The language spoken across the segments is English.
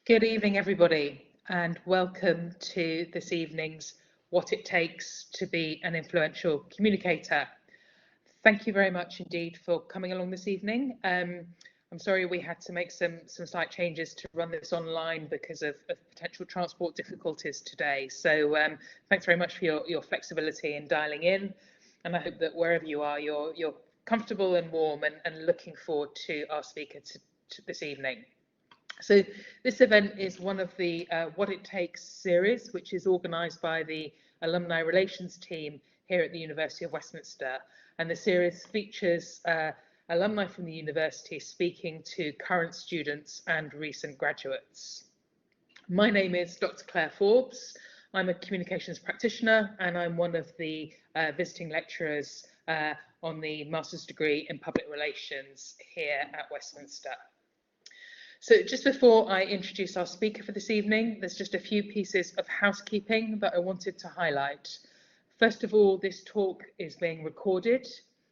Good evening, everybody, and welcome to this evening's What It Takes to Be an Influential Communicator. Thank you very much indeed for coming along this evening. I'm sorry we had to make some slight changes to run this online because of potential transport difficulties today. So thanks very much for your flexibility in dialing in, and I hope that wherever you are, you're comfortable and warm and looking forward to our speaker to this evening. So this event is one of the What It Takes series, which is organised by the Alumni Relations team here at the University of Westminster. And the series features alumni from the university speaking to current students and recent graduates. My name is Dr. Claire Forbes. I'm a communications practitioner and I'm one of the visiting lecturers on the master's degree in public relations here at Westminster. So just before I introduce our speaker for this evening, there's just a few pieces of housekeeping that I wanted to highlight. First of all, this talk is being recorded.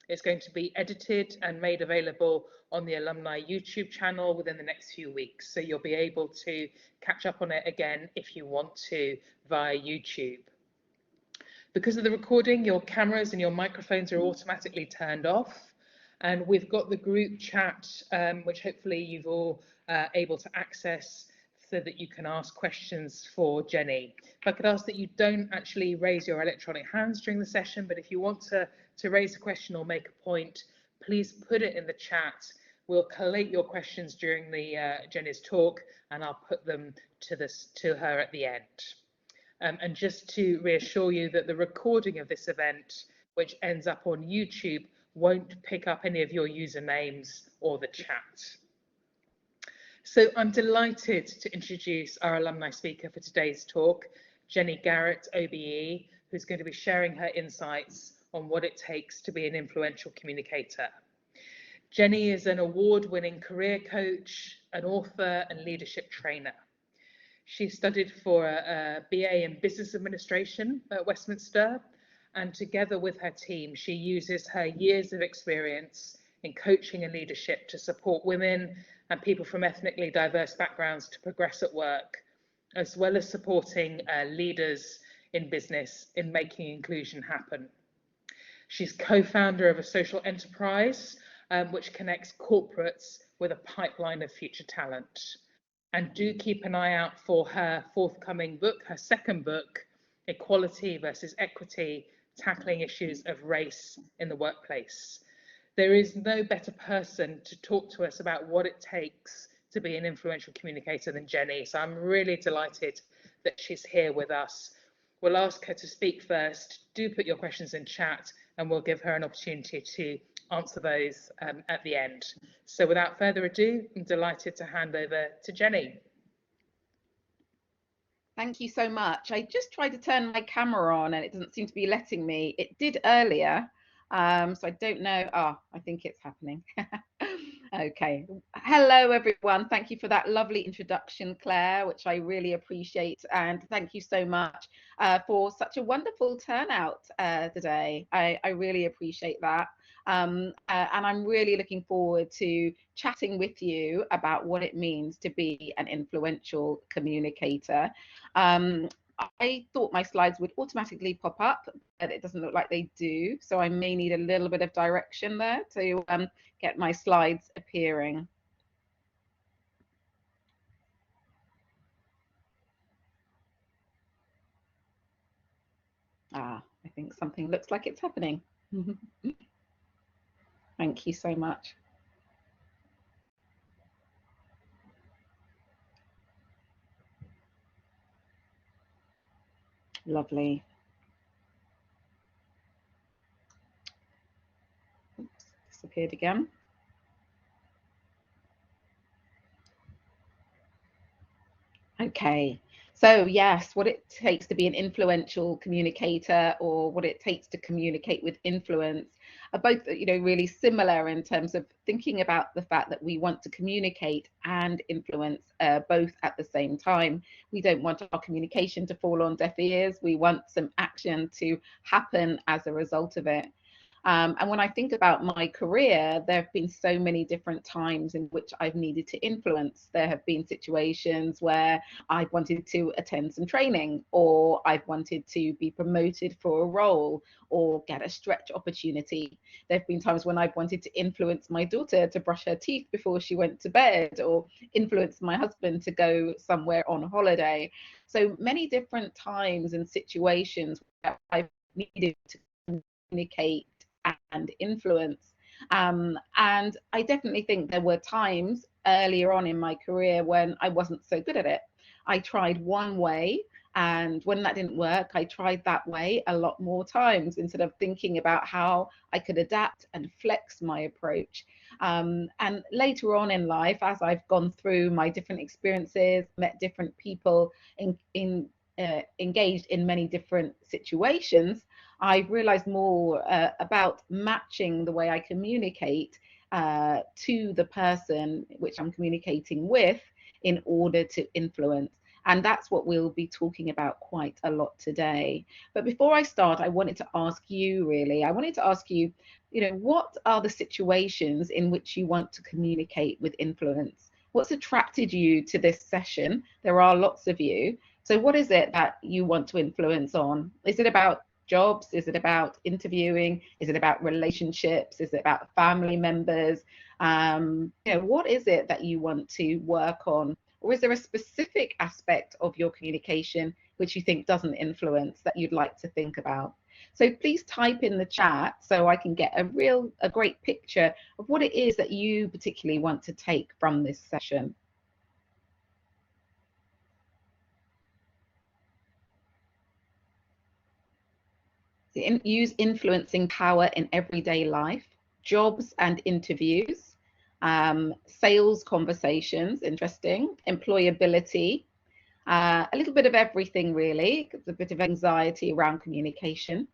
It's going to be edited and made available on the Alumni YouTube channel within the next few weeks. So you'll be able to catch up on it again if you want to via YouTube. Because of the recording, your cameras and your microphones are automatically turned off. And we've got the group chat, which hopefully you've all able to access so that you can ask questions for Jenny. If I could ask that you don't actually raise your electronic hands during the session, but if you want to raise a question or make a point, please put it in the chat. We'll collate your questions during the Jenny's talk, and I'll put them to her at the end. And just to reassure you that the recording of this event, which ends up on YouTube, won't pick up any of your usernames or the chat. So I'm delighted to introduce our alumni speaker for today's talk, Jenny Garrett OBE, who's going to be sharing her insights on what it takes to be an influential communicator. Jenny is an award-winning career coach, an author and leadership trainer. She studied for a BA in Business Administration at Westminster, and together with her team, she uses her years of experience in coaching and leadership to support women and people from ethnically diverse backgrounds to progress at work, as well as supporting leaders in business in making inclusion happen. She's co-founder of a social enterprise which connects corporates with a pipeline of future talent. And do keep an eye out for her forthcoming book, her second book, Equality versus Equity, Tackling Issues of Race in the Workplace. There is no better person to talk to us about what it takes to be an influential communicator than Jenny. So I'm really delighted that she's here with us. We'll ask her to speak first. Do put your questions in chat and we'll give her an opportunity to answer those at the end. So without further ado, I'm delighted to hand over to Jenny. Thank you so much. I just tried to turn my camera on and it doesn't seem to be letting me. It did earlier, so I don't know. Oh, I think it's happening. Okay. Hello, everyone. Thank you for that lovely introduction, Claire, which I really appreciate. And thank you so much for such a wonderful turnout today. I really appreciate that. And I'm really looking forward to chatting with you about what it means to be an influential communicator. I thought my slides would automatically pop up, but it doesn't look like they do. So I may need a little bit of direction there to get my slides appearing. I think something looks like it's happening. Thank you so much. Lovely. Oops, disappeared again. Okay, so yes, what it takes to be an influential communicator, or what it takes to communicate with influence, are both, really similar in terms of thinking about the fact that we want to communicate and influence both at the same time. We don't want our communication to fall on deaf ears. We want some action to happen as a result of it. And when I think about my career, there have been so many different times in which I've needed to influence. There have been situations where I've wanted to attend some training, or I've wanted to be promoted for a role, or get a stretch opportunity. There have been times when I've wanted to influence my daughter to brush her teeth before she went to bed, or influence my husband to go somewhere on holiday. So many different times and situations where I've needed to communicate and influence. And I definitely think there were times earlier on in my career when I wasn't so good at it. I tried one way, and when that didn't work, I tried that way a lot more times instead of thinking about how I could adapt and flex my approach. And later on in life, as I've gone through my different experiences, met different people, engaged in many different situations, I've realized more about matching the way I communicate to the person which I'm communicating with in order to influence. And that's what we'll be talking about quite a lot today. But before I start, I wanted to ask you, what are the situations in which you want to communicate with influence? What's attracted you to this session? There are lots of you. So what is it that you want to influence on? Is it about jobs? Is it about interviewing? Is it about relationships? Is it about family members? What is it that you want to work on? Or is there a specific aspect of your communication which you think doesn't influence that you'd like to think about? So please type in the chat so I can get a great picture of what it is that you particularly want to take from this session. Use influencing power in everyday life, jobs and interviews, sales conversations, interesting, employability, a little bit of everything really, a bit of anxiety around communication.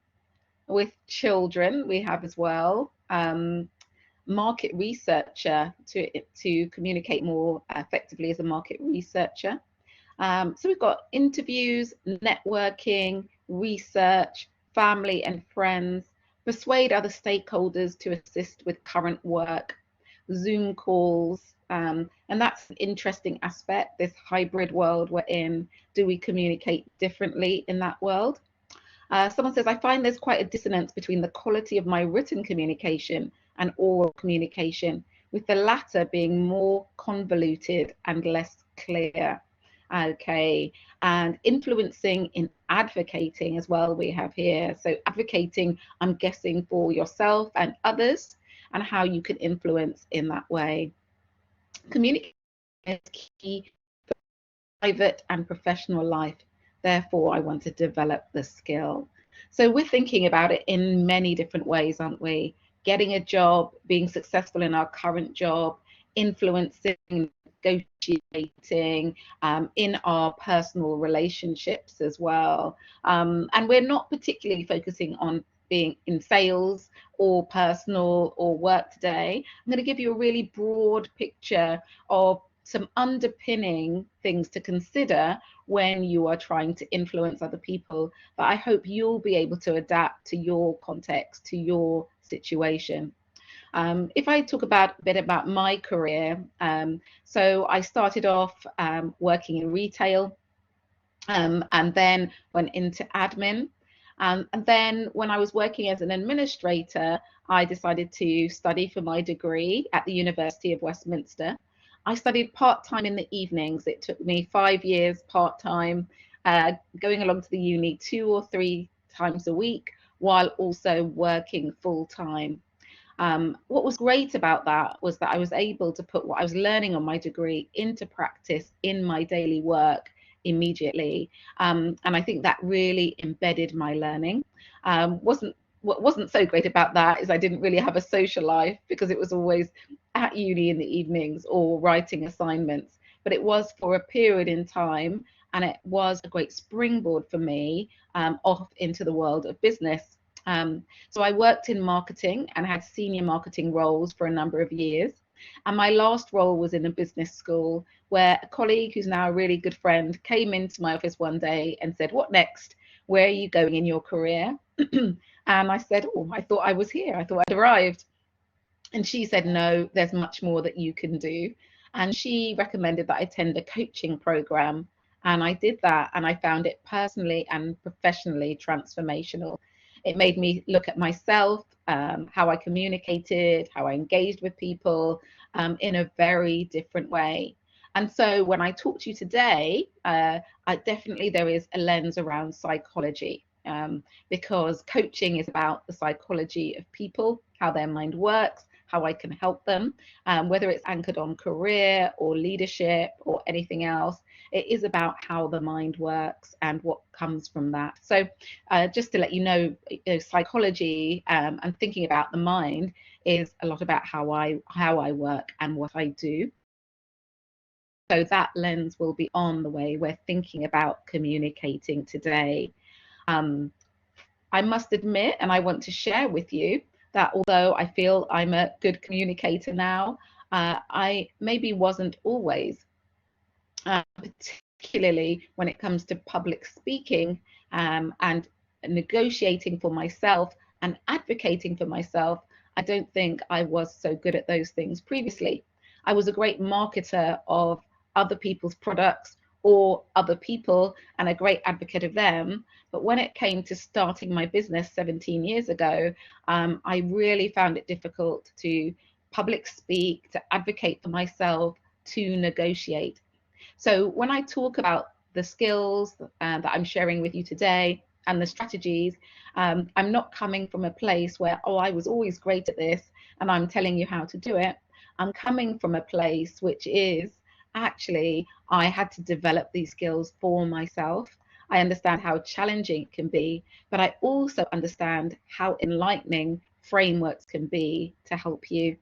With children, we have as well, market researcher, to communicate more effectively as a market researcher. So we've got interviews, networking, research, family and friends, persuade other stakeholders to assist with current work, Zoom calls, and that's an interesting aspect, this hybrid world we're in. Do we communicate differently in that world? Someone says, I find there's quite a dissonance between the quality of my written communication and oral communication, with the latter being more convoluted and less clear. Okay, and influencing in advocating as well we have here. So advocating, I'm guessing, for yourself and others, and how you can influence in that way. Communication is key for private and professional life. Therefore, I want to develop the skill. So we're thinking about it in many different ways, aren't we? Getting a job, being successful in our current job, influencing, negotiating, in our personal relationships as well. And we're not particularly focusing on being in sales or personal or work today. I'm going to give you a really broad picture of some underpinning things to consider when you are trying to influence other people, that I hope you'll be able to adapt to your context, to your situation. If I talk a bit about my career, so I started off working in retail, and then went into admin. And then when I was working as an administrator, I decided to study for my degree at the University of Westminster. I studied part-time in the evenings. It took me 5 years part-time, going along to the uni 2 or 3 times a week, while also working full-time. What was great about that was that I was able to put what I was learning on my degree into practice in my daily work immediately. And I think that really embedded my learning. What wasn't so great about that is I didn't really have a social life, because it was always at uni in the evenings or writing assignments. But it was for a period in time, and it was a great springboard for me off into the world of business. So I worked in marketing and had senior marketing roles for a number of years. And my last role was in a business school, where a colleague who's now a really good friend came into my office one day and said, "What next? Where are you going in your career?" And I said, oh, I thought I was here. I thought I'd arrived. And she said, no, there's much more that you can do. And she recommended that I attend a coaching program. And I did that, and I found it personally and professionally transformational. It made me look at myself, how I communicated, how I engaged with people in a very different way. And so when I talk to you today, definitely there is a lens around psychology, because coaching is about the psychology of people, how their mind works, how I can help them, whether it's anchored on career or leadership or anything else. It is about how the mind works and what comes from that. So just to let you know, psychology and thinking about the mind is a lot about how I work and what I do. So that lens will be on the way we're thinking about communicating today. I must admit, and I want to share with you, that although I feel I'm a good communicator now, I maybe wasn't always, particularly when it comes to public speaking and negotiating for myself and advocating for myself. I don't think I was so good at those things previously. I was a great marketer of other people's products or other people and a great advocate of them. But when it came to starting my business 17 years ago, I really found it difficult to public speak, to advocate for myself, to negotiate. So when I talk about the skills that I'm sharing with you today and the strategies, I'm not coming from a place where, oh, I was always great at this and I'm telling you how to do it. I'm coming from a place which is actually, I had to develop these skills for myself. I understand how challenging it can be, but I also understand how enlightening frameworks can be to help you.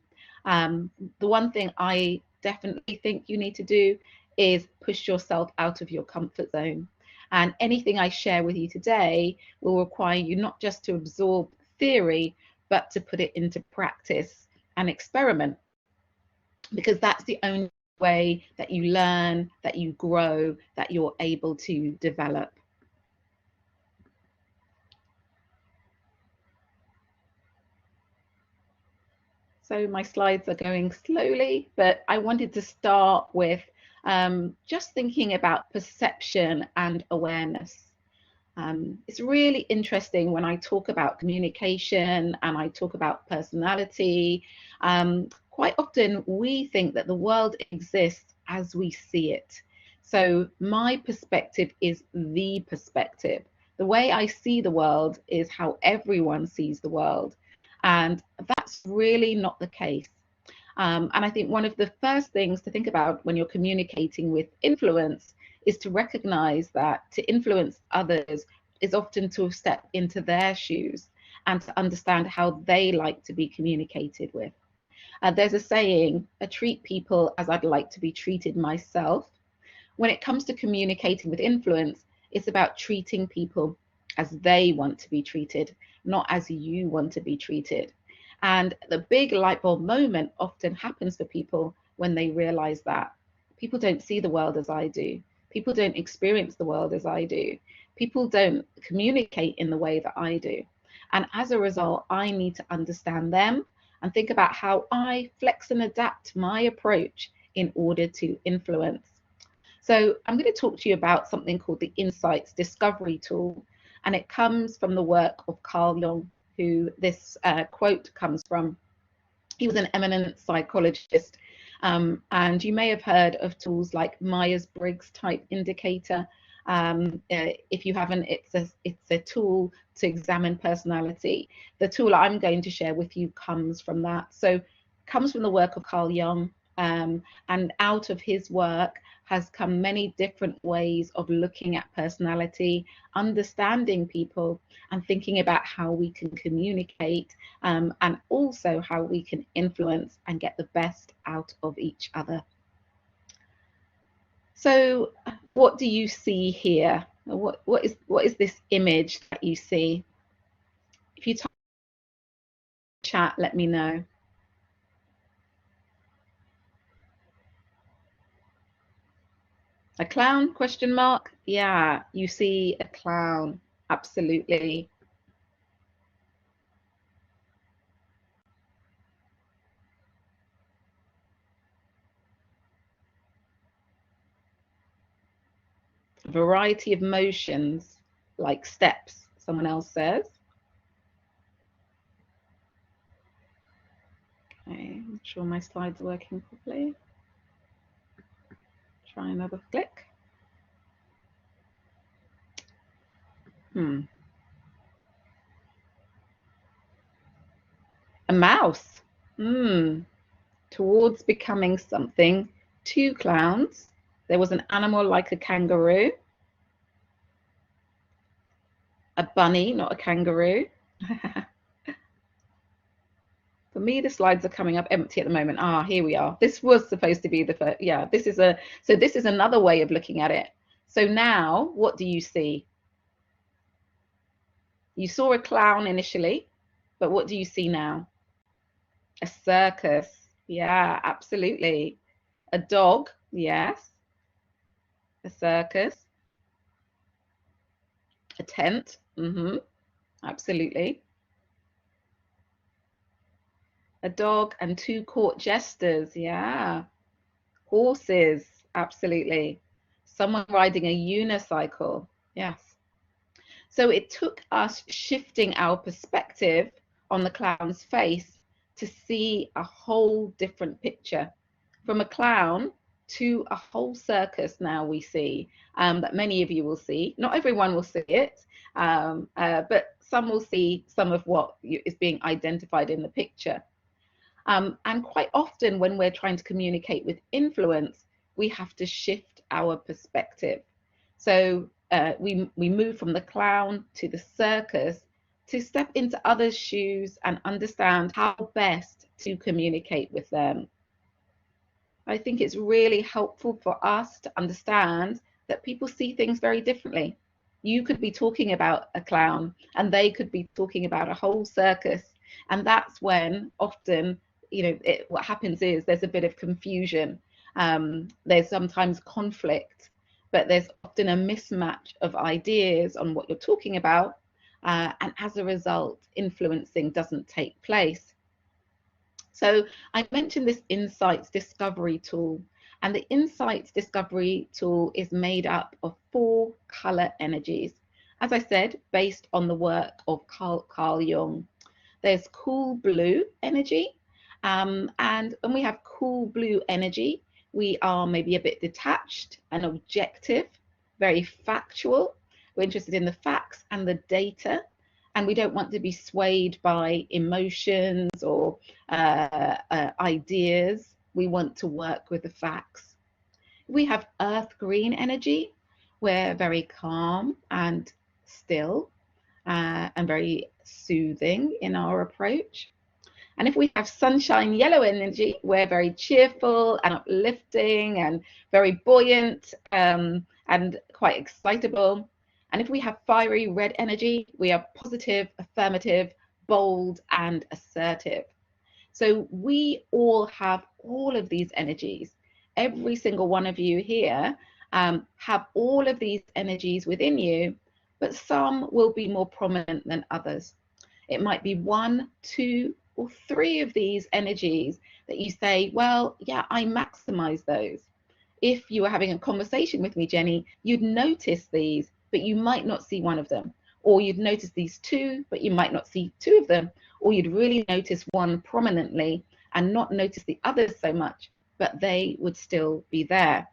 The one thing I definitely think you need to do is push yourself out of your comfort zone. And anything I share with you today will require you not just to absorb theory, but to put it into practice and experiment, because that's the only way that you learn, that you grow, that you're able to develop. So my slides are going slowly, but I wanted to start with just thinking about perception and awareness. It's really interesting when I talk about communication and I talk about personality. Quite often we think that the world exists as we see it. So my perspective is the perspective. The way I see the world is how everyone sees the world. And that's really not the case. And I think one of the first things to think about when you're communicating with influence is to recognize that to influence others is often to step into their shoes and to understand how they like to be communicated with. There's a saying, treat people as I'd like to be treated myself. When it comes to communicating with influence, it's about treating people as they want to be treated, not as you want to be treated. And the big light bulb moment often happens for people when they realize that people don't see the world as I do. People don't experience the world as I do. People don't communicate in the way that I do. And as a result, I need to understand them and think about how I flex and adapt my approach in order to influence. So I'm going to talk to you about something called the Insights Discovery Tool, and it comes from the work of Carl Jung, who this quote comes from. He was an eminent psychologist, and you may have heard of tools like Myers-Briggs type indicator. If you haven't, it's a tool to examine personality. The tool I'm going to share with you comes from that. So it comes from the work of Carl Jung, and out of his work has come many different ways of looking at personality, understanding people, and thinking about how we can communicate, and also how we can influence and get the best out of each other. So what do you see here? What is this image that you see? If you type in the chat, let me know. A clown, question mark? Yeah, you see a clown, absolutely. a variety of motions, like steps, someone else says. Okay, I'm sure my slides are working properly. Try another click. A mouse. Towards becoming something. 2 clowns. There was an animal like a kangaroo. A bunny, not a kangaroo. For me, the slides are coming up empty at the moment. Ah, here we are. This was supposed to be the first. Yeah, this is another way of looking at it. So now, what do you see? You saw a clown initially, but what do you see now? A circus. Yeah, absolutely. A dog. Yes. A circus. A tent. Absolutely. A dog and 2 court jesters. Yeah. Horses. Absolutely. Someone riding a unicycle. Yes. So it took us shifting our perspective on the clown's face to see a whole different picture. From a clown to a whole circus now we see, that many of you will see. Not everyone will see it, but some will see some of what is being identified in the picture. And quite often when we're trying to communicate with influence, we have to shift our perspective. So we move from the clown to the circus to step into others' shoes and understand how best to communicate with them. I think it's really helpful for us to understand that people see things very differently. You could be talking about a clown and they could be talking about a whole circus. And that's when often, what happens is there's a bit of confusion. There's sometimes conflict, but there's often a mismatch of ideas on what you're talking about. And as a result, influencing doesn't take place. So I mentioned this insights discovery tool, and the insights discovery tool is made up of 4 color energies. As I said, based on the work of Carl Jung. There's cool blue energy, and when we have cool blue energy, we are maybe a bit detached and objective, very factual. We're interested in the facts and the data, and we don't want to be swayed by emotions or ideas. We want to work with the facts. We have earth green energy. We're very calm and still and very soothing in our approach. And if we have sunshine yellow energy, we're very cheerful and uplifting and very buoyant and quite excitable. And if we have fiery red energy, we are positive, affirmative, bold, and assertive. So we all have all of these energies. Every single one of you here have all of these energies within you, but some will be more prominent than others. It might be 1, 2, or 3 of these energies that you say, well, yeah, I maximize those. If you were having a conversation with me, Jenny, you'd notice these, but you might not see one of them. Or you'd notice these 2, but you might not see 2 of them. Or you'd really notice one prominently and not notice the others so much, but they would still be there.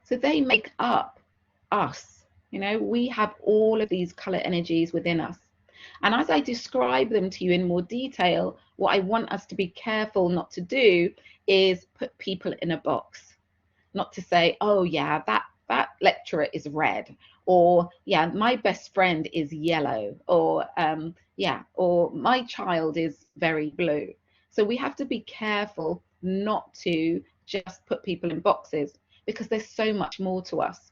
So they make up us. We have all of these color energies within us. And as I describe them to you in more detail, what I want us to be careful not to do is put people in a box. Not to say, oh yeah, that lecturer is red, or yeah, my best friend is yellow, or or my child is very blue. So we have to be careful not to just put people in boxes, because there's so much more to us.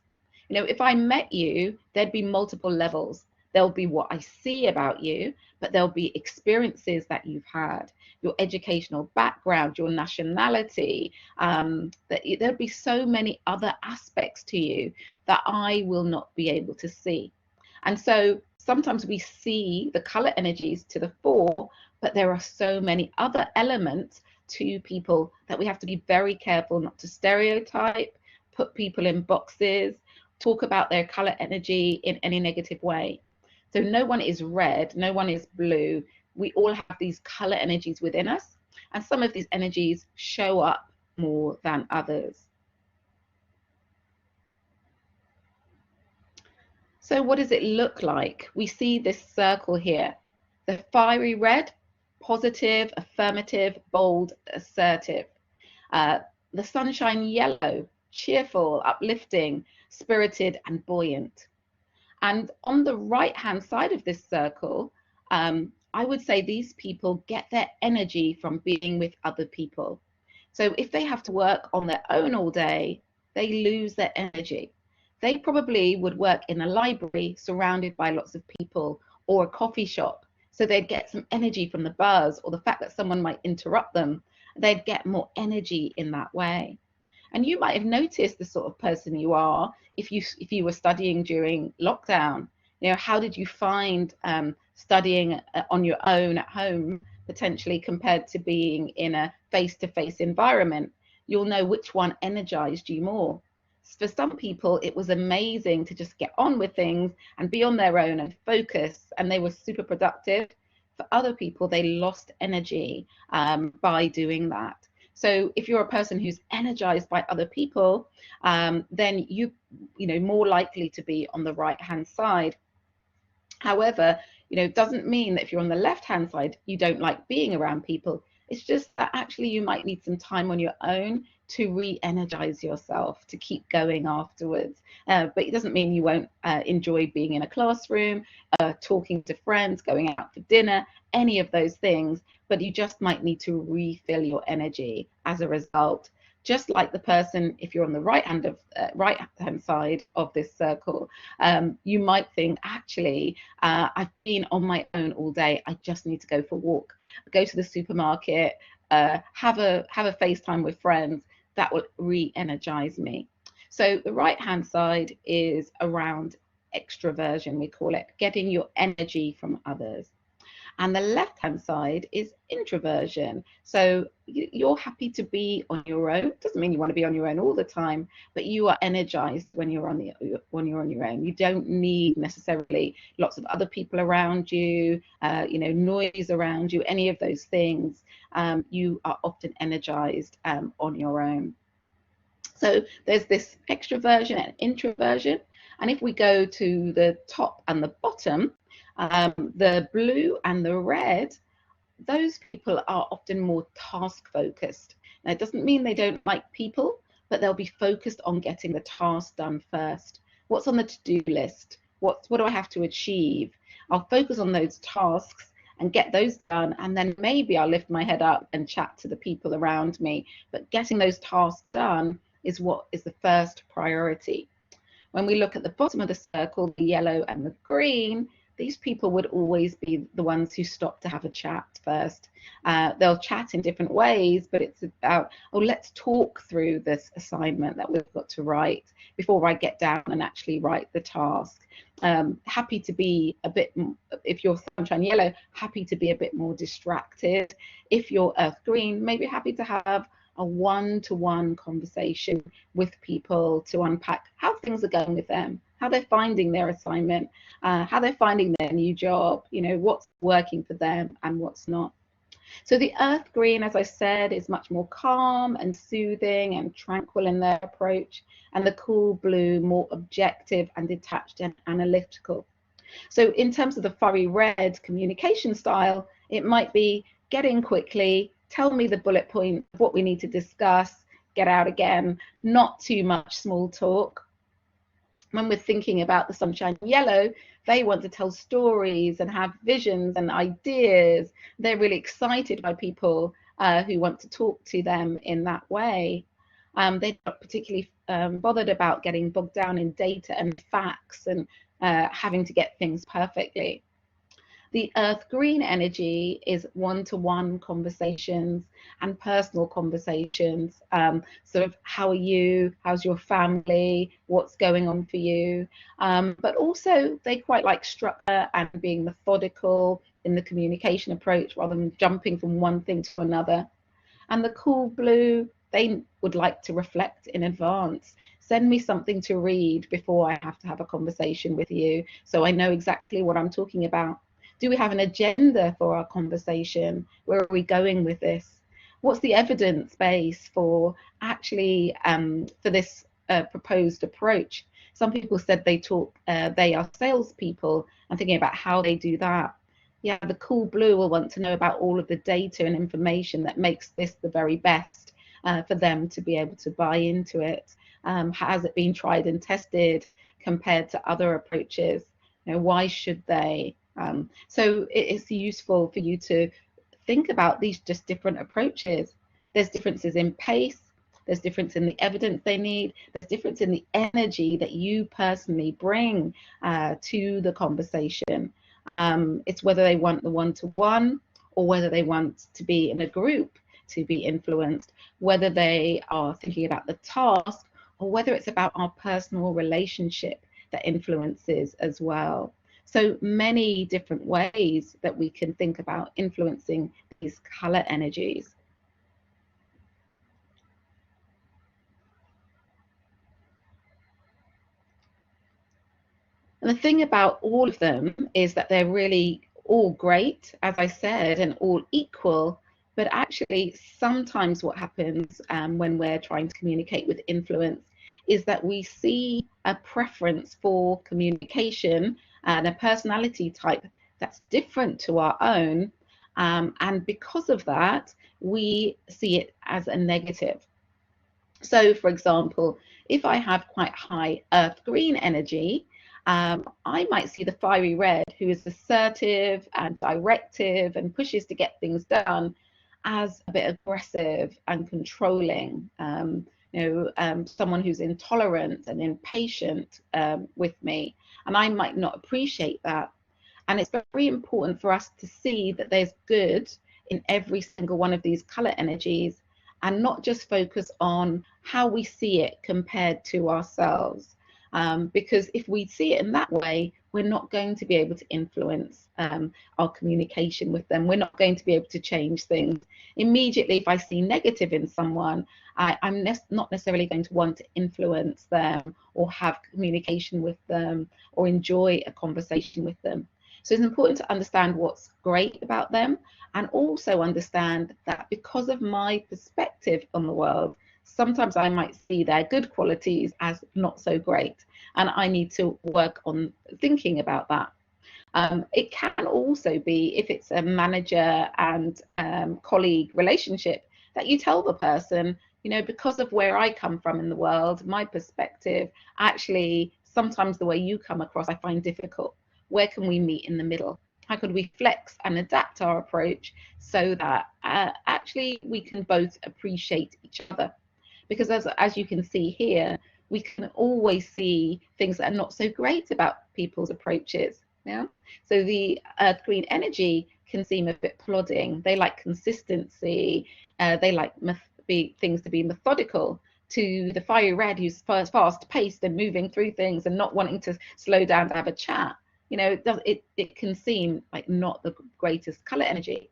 If I met you, there'd be multiple levels. There'll be what I see about you, but there'll be experiences that you've had, your educational background, your nationality, there'll be so many other aspects to you that I will not be able to see. And so sometimes we see the color energies to the fore, but there are so many other elements two people that we have to be very careful not to stereotype, put people in boxes, talk about their color energy in any negative way. So no one is red, no one is blue. We all have these color energies within us, and some of these energies show up more than others. So what does it look like? We see this circle here. The fiery red, positive, affirmative, bold, assertive. The sunshine yellow, cheerful, uplifting, spirited, and buoyant. And on the right-hand side of this circle, I would say these people get their energy from being with other people. So if they have to work on their own all day, they lose their energy. They probably would work in a library surrounded by lots of people, or a coffee shop. So they'd get some energy from the buzz or the fact that someone might interrupt them. They'd get more energy in that way. And you might have noticed the sort of person you are if you were studying during lockdown. You know, how did you find studying on your own at home, potentially, compared to being in a face-to-face environment? You'll know which one energized you more. For some people, it was amazing to just get on with things and be on their own and focus, and they were super productive. For other people, they lost energy by doing that. So if you're a person who's energized by other people, then you know, more likely to be on the right-hand side. However, you know, it doesn't mean that if you're on the left-hand side, you don't like being around people. It's just that actually you might need some time on your own to re-energize yourself, to keep going afterwards. But it doesn't mean you won't enjoy being in a classroom, talking to friends, going out for dinner, any of those things. But you just might need to refill your energy as a result. Just like the person, if you're on the right-hand side of this circle, you might think, actually, I've been on my own all day. I just need to go for a walk, go to the supermarket, have a FaceTime with friends. That will re-energize me. So the right-hand side is around extroversion, we call it, getting your energy from others. And the left-hand side is introversion. So you're happy to be on your own. Doesn't mean you want to be on your own all the time, but you are energized when you're on your own. You don't need necessarily lots of other people around you, you know, noise around you, any of those things. You are often energized on your own. So there's this extroversion and introversion. And if we go to the top and the bottom, the blue and the red, those people are often more task focused. Now, it doesn't mean they don't like people, but they'll be focused on getting the task done first. What's on the to-do list? What do I have to achieve? I'll focus on those tasks and get those done, and then maybe I'll lift my head up and chat to the people around me. But getting those tasks done is what is the first priority. When we look at the bottom of the circle, the yellow and the green, these people would always be the ones who stop to have a chat first. They'll chat in different ways, but it's about, oh, let's talk through this assignment that we've got to write before I get down and actually write the task. Happy to be a bit, if you're sunshine yellow, happy to be a bit more distracted. If you're earth green, maybe happy to have a one-to-one conversation with people to unpack how things are going with them, how they're finding their assignment, how they're finding their new job, you know, what's working for them and what's not. So the earth green, as I said, is much more calm and soothing and tranquil in their approach, and the cool blue more objective and detached and analytical. So in terms of the fiery red communication style, it might be get in quickly, tell me the bullet point of what we need to discuss, get out again, not too much small talk. When we're thinking about the sunshine yellow, they want to tell stories and have visions and ideas. They're really excited by people who want to talk to them in that way. They're not particularly bothered about getting bogged down in data and facts and having to get things perfectly. The earth green energy is one-to-one conversations and personal conversations, sort of how are you, how's your family, what's going on for you, but also they quite like structure and being methodical in the communication approach rather than jumping from one thing to another. And the cool blue, they would like to reflect in advance. Send me something to read before I have to have a conversation with you, so I know exactly what I'm talking about. Do we have an agenda for our conversation? Where are we going with this? What's the evidence base for actually for this proposed approach? Some people said they are salespeople, and thinking about how they do that. Yeah, the cool blue will want to know about all of the data and information that makes this the very best for them to be able to buy into it. Has it been tried and tested compared to other approaches? You know, why should they? So it's useful for you to think about these just different approaches. There's differences in pace, there's difference in the evidence they need, there's difference in the energy that you personally bring to the conversation. It's whether they want the one-to-one or whether they want to be in a group to be influenced, whether they are thinking about the task or whether it's about our personal relationship that influences as well. So many different ways that we can think about influencing these color energies. And the thing about all of them is that they're really all great, as I said, and all equal. But actually, sometimes what happens when we're trying to communicate with influence is that we see a preference for communication and a personality type that's different to our own. And because of that, we see it as a negative. So, for example, if I have quite high earth green energy, I might see the fiery red, who is assertive and directive and pushes to get things done, as a bit aggressive and controlling. Someone who's intolerant and impatient with me, and I might not appreciate that. And it's very important for us to see that there's good in every single one of these color energies, and not just focus on how we see it compared to ourselves. Because if we see it in that way, we're not going to be able to influence our communication with them. We're not going to be able to change things. Immediately, if I see negative in someone, I'm not necessarily going to want to influence them or have communication with them or enjoy a conversation with them. So it's important to understand what's great about them, and also understand that because of my perspective on the world, sometimes I might see their good qualities as not so great, and I need to work on thinking about that. It can also be, if it's a manager and colleague relationship, that you tell the person, you know, because of where I come from in the world, my perspective, actually, sometimes the way you come across, I find difficult. Where can we meet in the middle? How could we flex and adapt our approach so that actually we can both appreciate each other? Because as you can see here, we can always see things that are not so great about people's approaches. Yeah. So the earth green energy can seem a bit plodding. They like consistency. They like things to be methodical. To the fiery red, who's fast paced and moving through things and not wanting to slow down to have a chat. You know, it can seem like not the greatest color energy.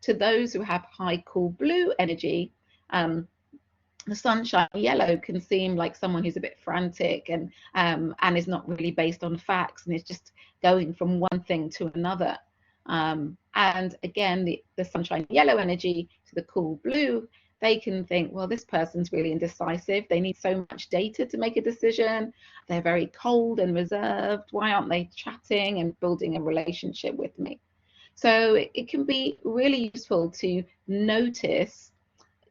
To those who have high cool blue energy, the sunshine yellow can seem like someone who's a bit frantic and is not really based on facts, and is just going from one thing to another. And again, the sunshine yellow energy to the cool blue, they can think, well, this person's really indecisive. They need so much data to make a decision. They're very cold and reserved. Why aren't they chatting and building a relationship with me? So it can be really useful to notice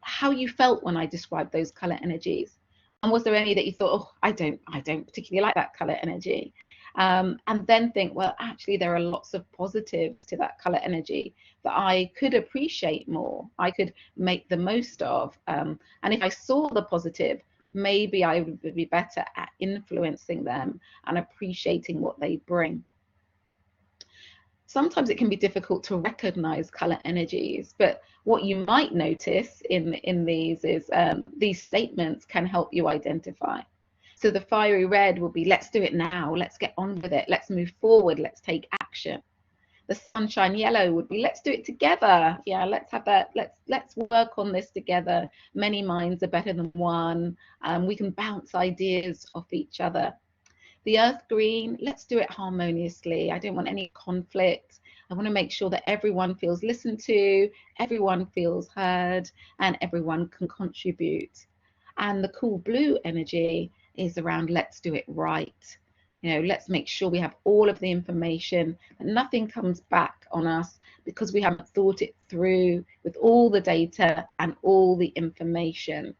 how you felt when I described those color energies. And was there any that you thought, oh, I don't particularly like that color energy? And then think, well, actually, there are lots of positives to that color energy that I could appreciate more, I could make the most of. And if I saw the positive, maybe I would be better at influencing them and appreciating what they bring. Sometimes it can be difficult to recognize color energies, but what you might notice in these is these statements can help you identify. So the fiery red will be, let's do it now, let's get on with it, let's move forward, let's take action. The sunshine yellow would be, let's do it together. Yeah, let's have that. Let's work on this together. Many minds are better than one. We can bounce ideas off each other. The earth green, let's do it harmoniously. I don't want any conflict. I want to make sure that everyone feels listened to, everyone feels heard, and everyone can contribute. And the cool blue energy is around, let's do it right. You know, let's make sure we have all of the information, that nothing comes back on us because we haven't thought it through with all the data and all the information.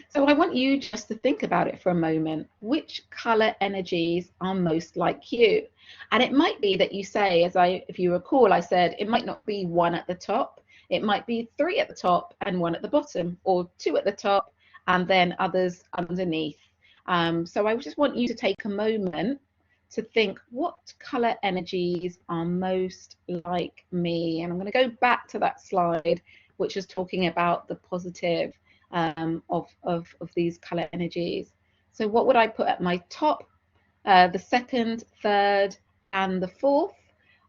So I want you just to think about it for a moment. Which color energies are most like you? And it might be that you say, if you recall, I said it might not be one at the top. It might be 3 at the top and 1 at the bottom, or 2 at the top and then others underneath. So I just want you to take a moment to think, what color energies are most like me? And I'm going to go back to that slide, which is talking about the positive of these color energies. So what would I put at my top? The second, third, and the fourth,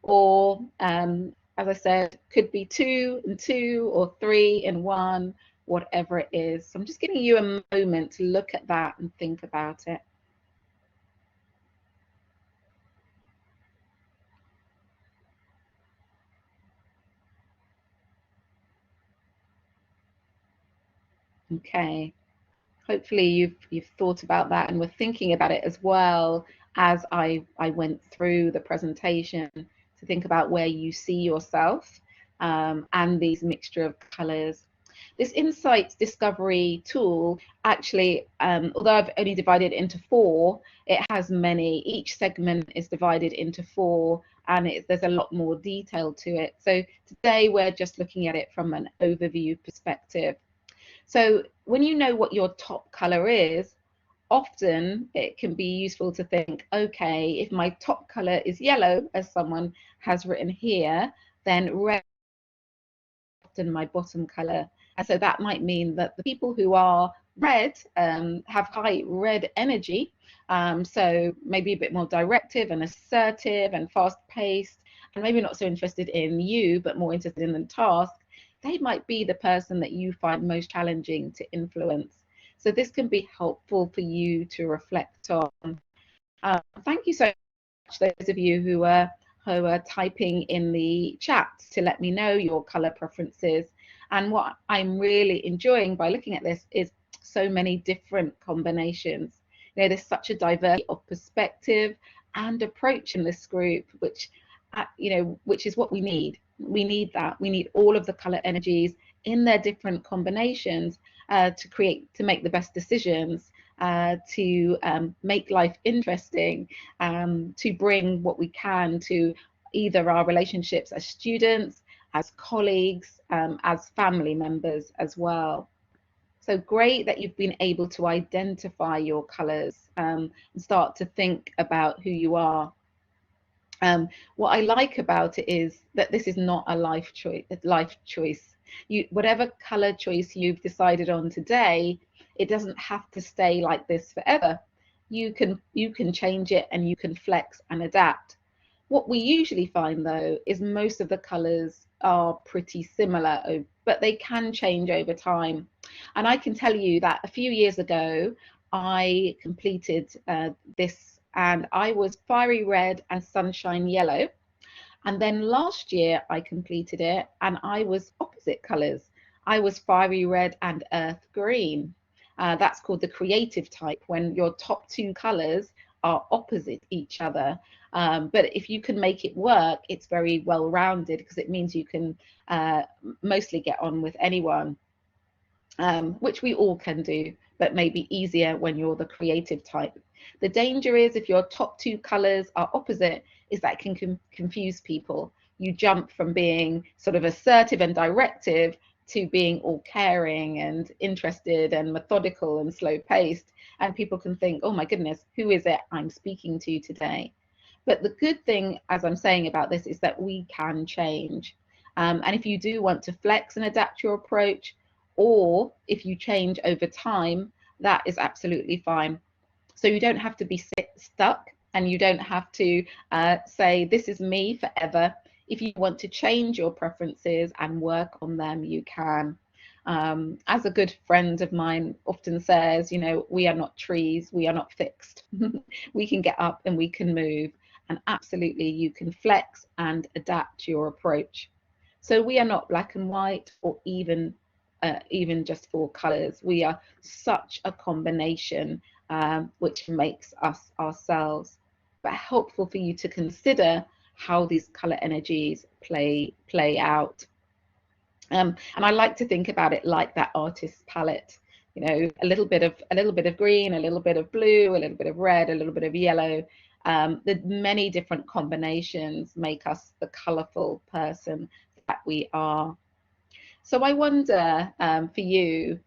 or as I said, could be 2 and 2, or 3 and 1, whatever it is. So I'm just giving you a moment to look at that and think about it. Okay. Hopefully you've thought about that and were thinking about it as well as I went through the presentation, to think about where you see yourself and these mixture of colors. This insight discovery tool actually, although I've only divided it into 4, it has many. Each segment is divided into 4, and there's a lot more detail to it. So today we're just looking at it from an overview perspective. So when you know what your top color is, often it can be useful to think, okay, if my top color is yellow, as someone has written here, then red is often my bottom color. And so that might mean that the people who are red have high red energy, so maybe a bit more directive and assertive and fast-paced, and maybe not so interested in you, but more interested in the task. They might be the person that you find most challenging to influence. So this can be helpful for you to reflect on. Thank you so much, those of you who are typing in the chat to let me know your color preferences. And what I'm really enjoying by looking at this is so many different combinations. You know, there's such a diversity of perspective and approach in this group, which is what we need. We need that. We need all of the color energies in their different combinations to make the best decisions, to make life interesting, to bring what we can to either our relationships as students, as colleagues, as family members as well. So great that you've been able to identify your colors and start to think about who you are. What I like about it is that this is not a life choice. Whatever color choice you've decided on today, it doesn't have to stay like this forever. You can change it, and you can flex and adapt. What we usually find, though, is most of the colors are pretty similar, but they can change over time. And I can tell you that a few years ago, I completed this, and I was fiery red and sunshine yellow. And then last year I completed it, and I was opposite colors. I was fiery red and earth green. That's called the creative type, when your top 2 colors are opposite each other. But if you can make it work, it's very well rounded, because it means you can mostly get on with anyone, which we all can do, but maybe easier when you're the creative type. The danger is, if your top 2 colors are opposite, is that it can confuse people. You jump from being sort of assertive and directive to being all caring and interested and methodical and slow paced, and people can think, oh my goodness, who is it I'm speaking to today? But the good thing, as I'm saying about this, is that we can change. And if you do want to flex and adapt your approach, or if you change over time, that is absolutely fine. So you don't have to be stuck and you don't have to say this is me forever. If you want to change your preferences and work on them, you can. As a good friend of mine often says, you know, we are not trees, we are not fixed. We can get up and we can move, and absolutely you can flex and adapt your approach. So we are not black and white, or even just four colors. We are such a combination, which makes us ourselves. But helpful for you to consider how these color energies play out. And I like to think about it like that artist's palette. You know, a little bit of green, a little bit of blue, a little bit of red, a little bit of yellow. The many different combinations make us the colourful person that we are. So I wonder, for you,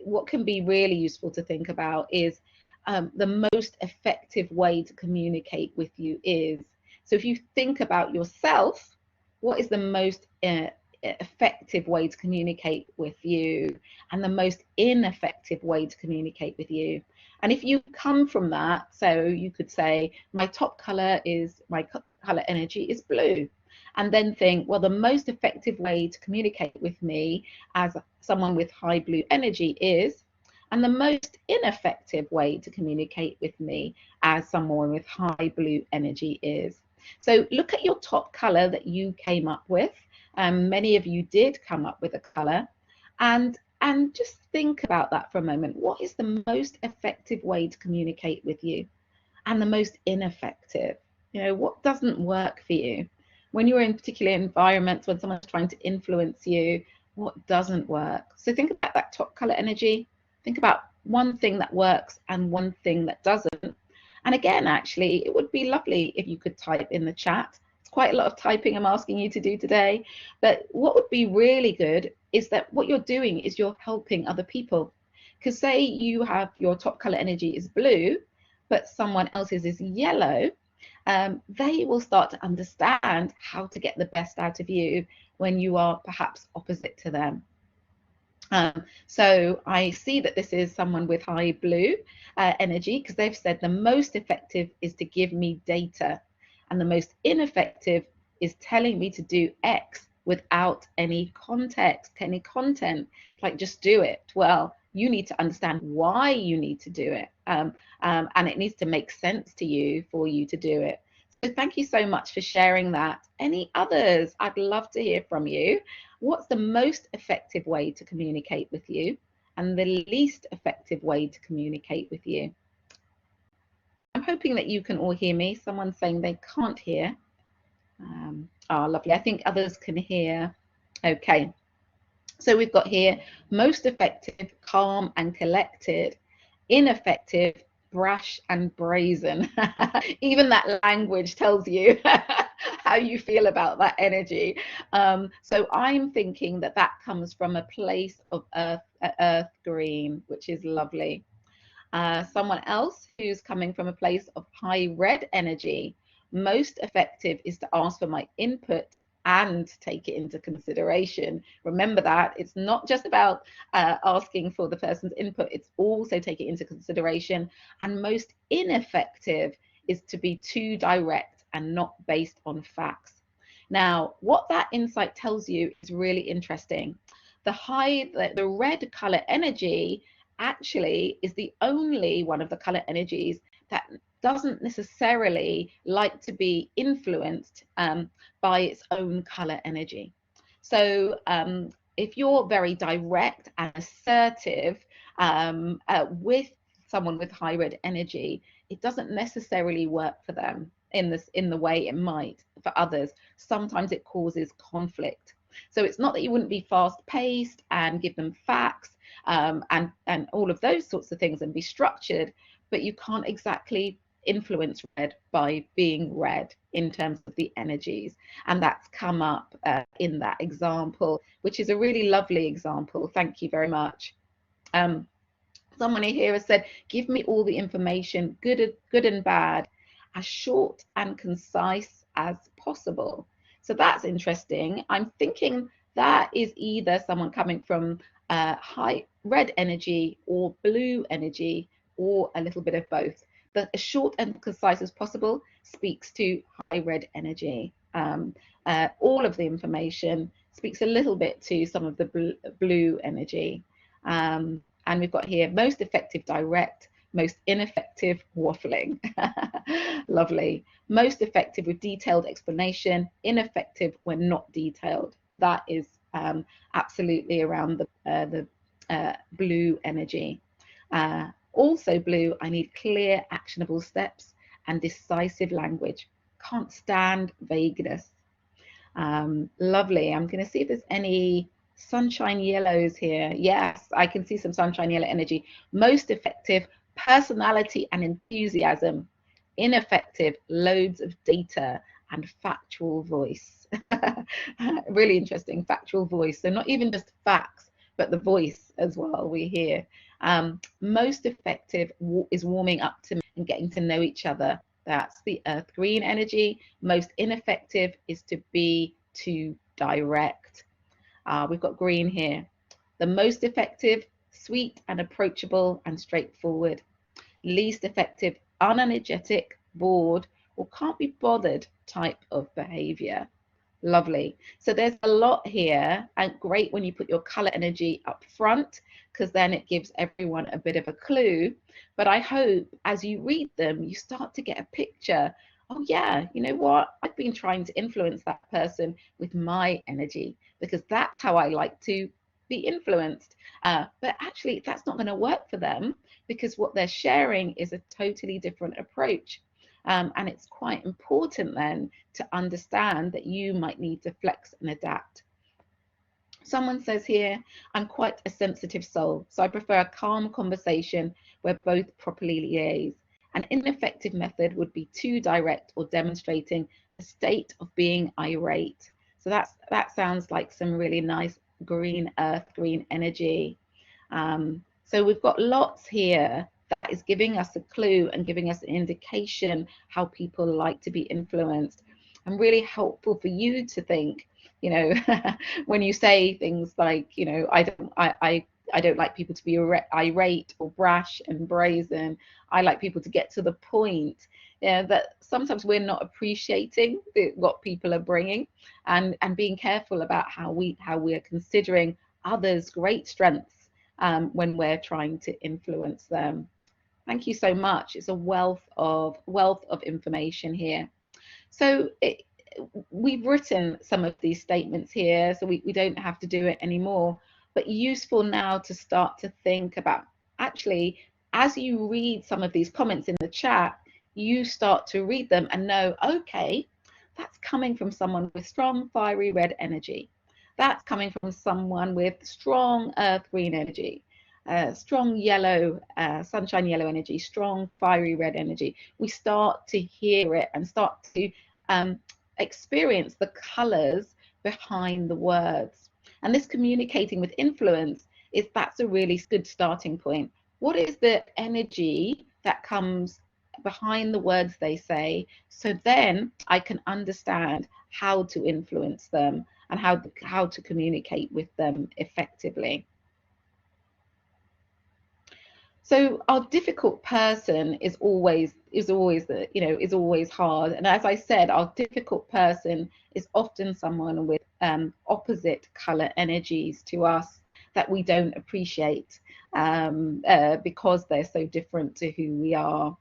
what can be really useful to think about is the most effective way to communicate with you is. So if you think about yourself, what is the most effective way to communicate with you, and the most ineffective way to communicate with you? And if you come from that, so you could say, my top color energy is blue. And then think, well, the most effective way to communicate with me as someone with high blue energy is, and the most ineffective way to communicate with me as someone with high blue energy is. So look at your top color that you came up with. Many of you did come up with a color, and just think about that for a moment. What is the most effective way to communicate with you, and the most ineffective? You know, what doesn't work for you? When you're in particular environments, when someone's trying to influence you, what doesn't work? So think about that top color energy. Think about one thing that works and one thing that doesn't. And again, actually, it would be lovely if you could type in the chat. It's quite a lot of typing I'm asking you to do today. But what would be really good is that what you're doing is you're helping other people. Because say you have your top color energy is blue, but someone else's is yellow, they will start to understand how to get the best out of you when you are perhaps opposite to them. So I see that this is someone with high blue energy, because they've said the most effective is to give me data, and the most ineffective is telling me to do X without any context, any content, like just do it. Well, you need to understand why you need to do it, and it needs to make sense to you for you to do it. So thank you so much for sharing that. Any others? I'd love to hear from you. What's the most effective way to communicate with you, and the least effective way to communicate with you? I'm hoping that you can all hear me. Someone's saying they can't hear. Oh, lovely. I think others can hear. Okay. So we've got here, most effective, calm and collected, ineffective, brash and brazen. Even that language tells you how you feel about that energy. So I'm thinking that that comes from a place of earth green, which is lovely. Someone else who's coming from a place of high red energy, most effective is to ask for my input and take it into consideration. Remember that it's not just about asking for the person's input, it's also taking it into consideration. And most ineffective is to be too direct and not based on facts. Now, what that insight tells you is really interesting. The red color energy actually is the only one of the color energies that doesn't necessarily like to be influenced by its own color energy. So if you're very direct and assertive with someone with high red energy, it doesn't necessarily work for them in the way it might for others. Sometimes it causes conflict. So it's not that you wouldn't be fast-paced and give them facts and all of those sorts of things and be structured, but you can't exactly influence red by being red in terms of the energies. And that's come up in that example, which is a really lovely example. Thank you very much. Someone here has said, give me all the information, good and bad, as short and concise as possible. So that's interesting. I'm thinking that is either someone coming from high red energy or blue energy, or a little bit of both. as short and concise as possible speaks to high red energy. All of the information speaks a little bit to some of the blue energy. And we've got here most effective direct, most ineffective waffling. Lovely. Most effective with detailed explanation, ineffective when not detailed. That is absolutely around the blue energy. Also blue, I need clear, actionable steps and decisive language. Can't stand vagueness. Lovely. I'm going to see if there's any sunshine yellows here. Yes, I can see some sunshine yellow energy. Most effective, personality and enthusiasm. Ineffective, loads of data and factual voice. Really interesting, factual voice. So not even just facts, but the voice as well, we hear. Most effective is warming up to and getting to know each other. That's the earth green energy. Most ineffective is to be too direct. We've got green here. The most effective, sweet and approachable and straightforward. Least effective, unenergetic, bored, or can't be bothered type of behavior. Lovely. So there's a lot here, and great when you put your color energy up front, because then it gives everyone a bit of a clue. But I hope as you read them, you start to get a picture. Oh yeah, you know what? I've been trying to influence that person with my energy, because that's how I like to be influenced. But actually, that's not going to work for them, because what they're sharing is a totally different approach. And it's quite important then to understand that you might need to flex and adapt. Someone says here, I'm quite a sensitive soul, so I prefer a calm conversation where both properly liaise. An ineffective method would be too direct or demonstrating a state of being irate. So that sounds like some really nice green earth, green energy. So we've got lots here that is giving us a clue and giving us an indication how people like to be influenced, and really helpful for you to think, you know, when you say things like, you know, I don't like people to be irate or brash and brazen. I like people to get to the point. Yeah, that sometimes we're not appreciating what people are bringing, and being careful about how we're considering others' great strengths when we're trying to influence them. Thank you so much. It's a wealth of information here. So we've written some of these statements here, so we don't have to do it anymore, but useful now to start to think about, actually, as you read some of these comments in the chat, you start to read them and know, okay, that's coming from someone with strong fiery red energy. That's coming from someone with strong earth green energy. Strong yellow, sunshine yellow energy, strong fiery red energy. We start to hear it and start to experience the colors behind the words. And this communicating with influence that's a really good starting point. What is the energy that comes behind the words they say? So then I can understand how to influence them and how to communicate with them effectively. So our difficult person is always hard. And as I said, our difficult person is often someone with opposite color energies to us that we don't appreciate because they're so different to who we are.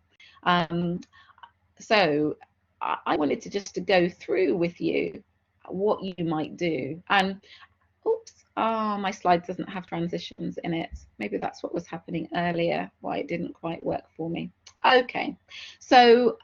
So I wanted to go through with you what you might do. And oops, my slide doesn't have transitions in it. Maybe that's what was happening earlier, why it didn't quite work for me. Okay, so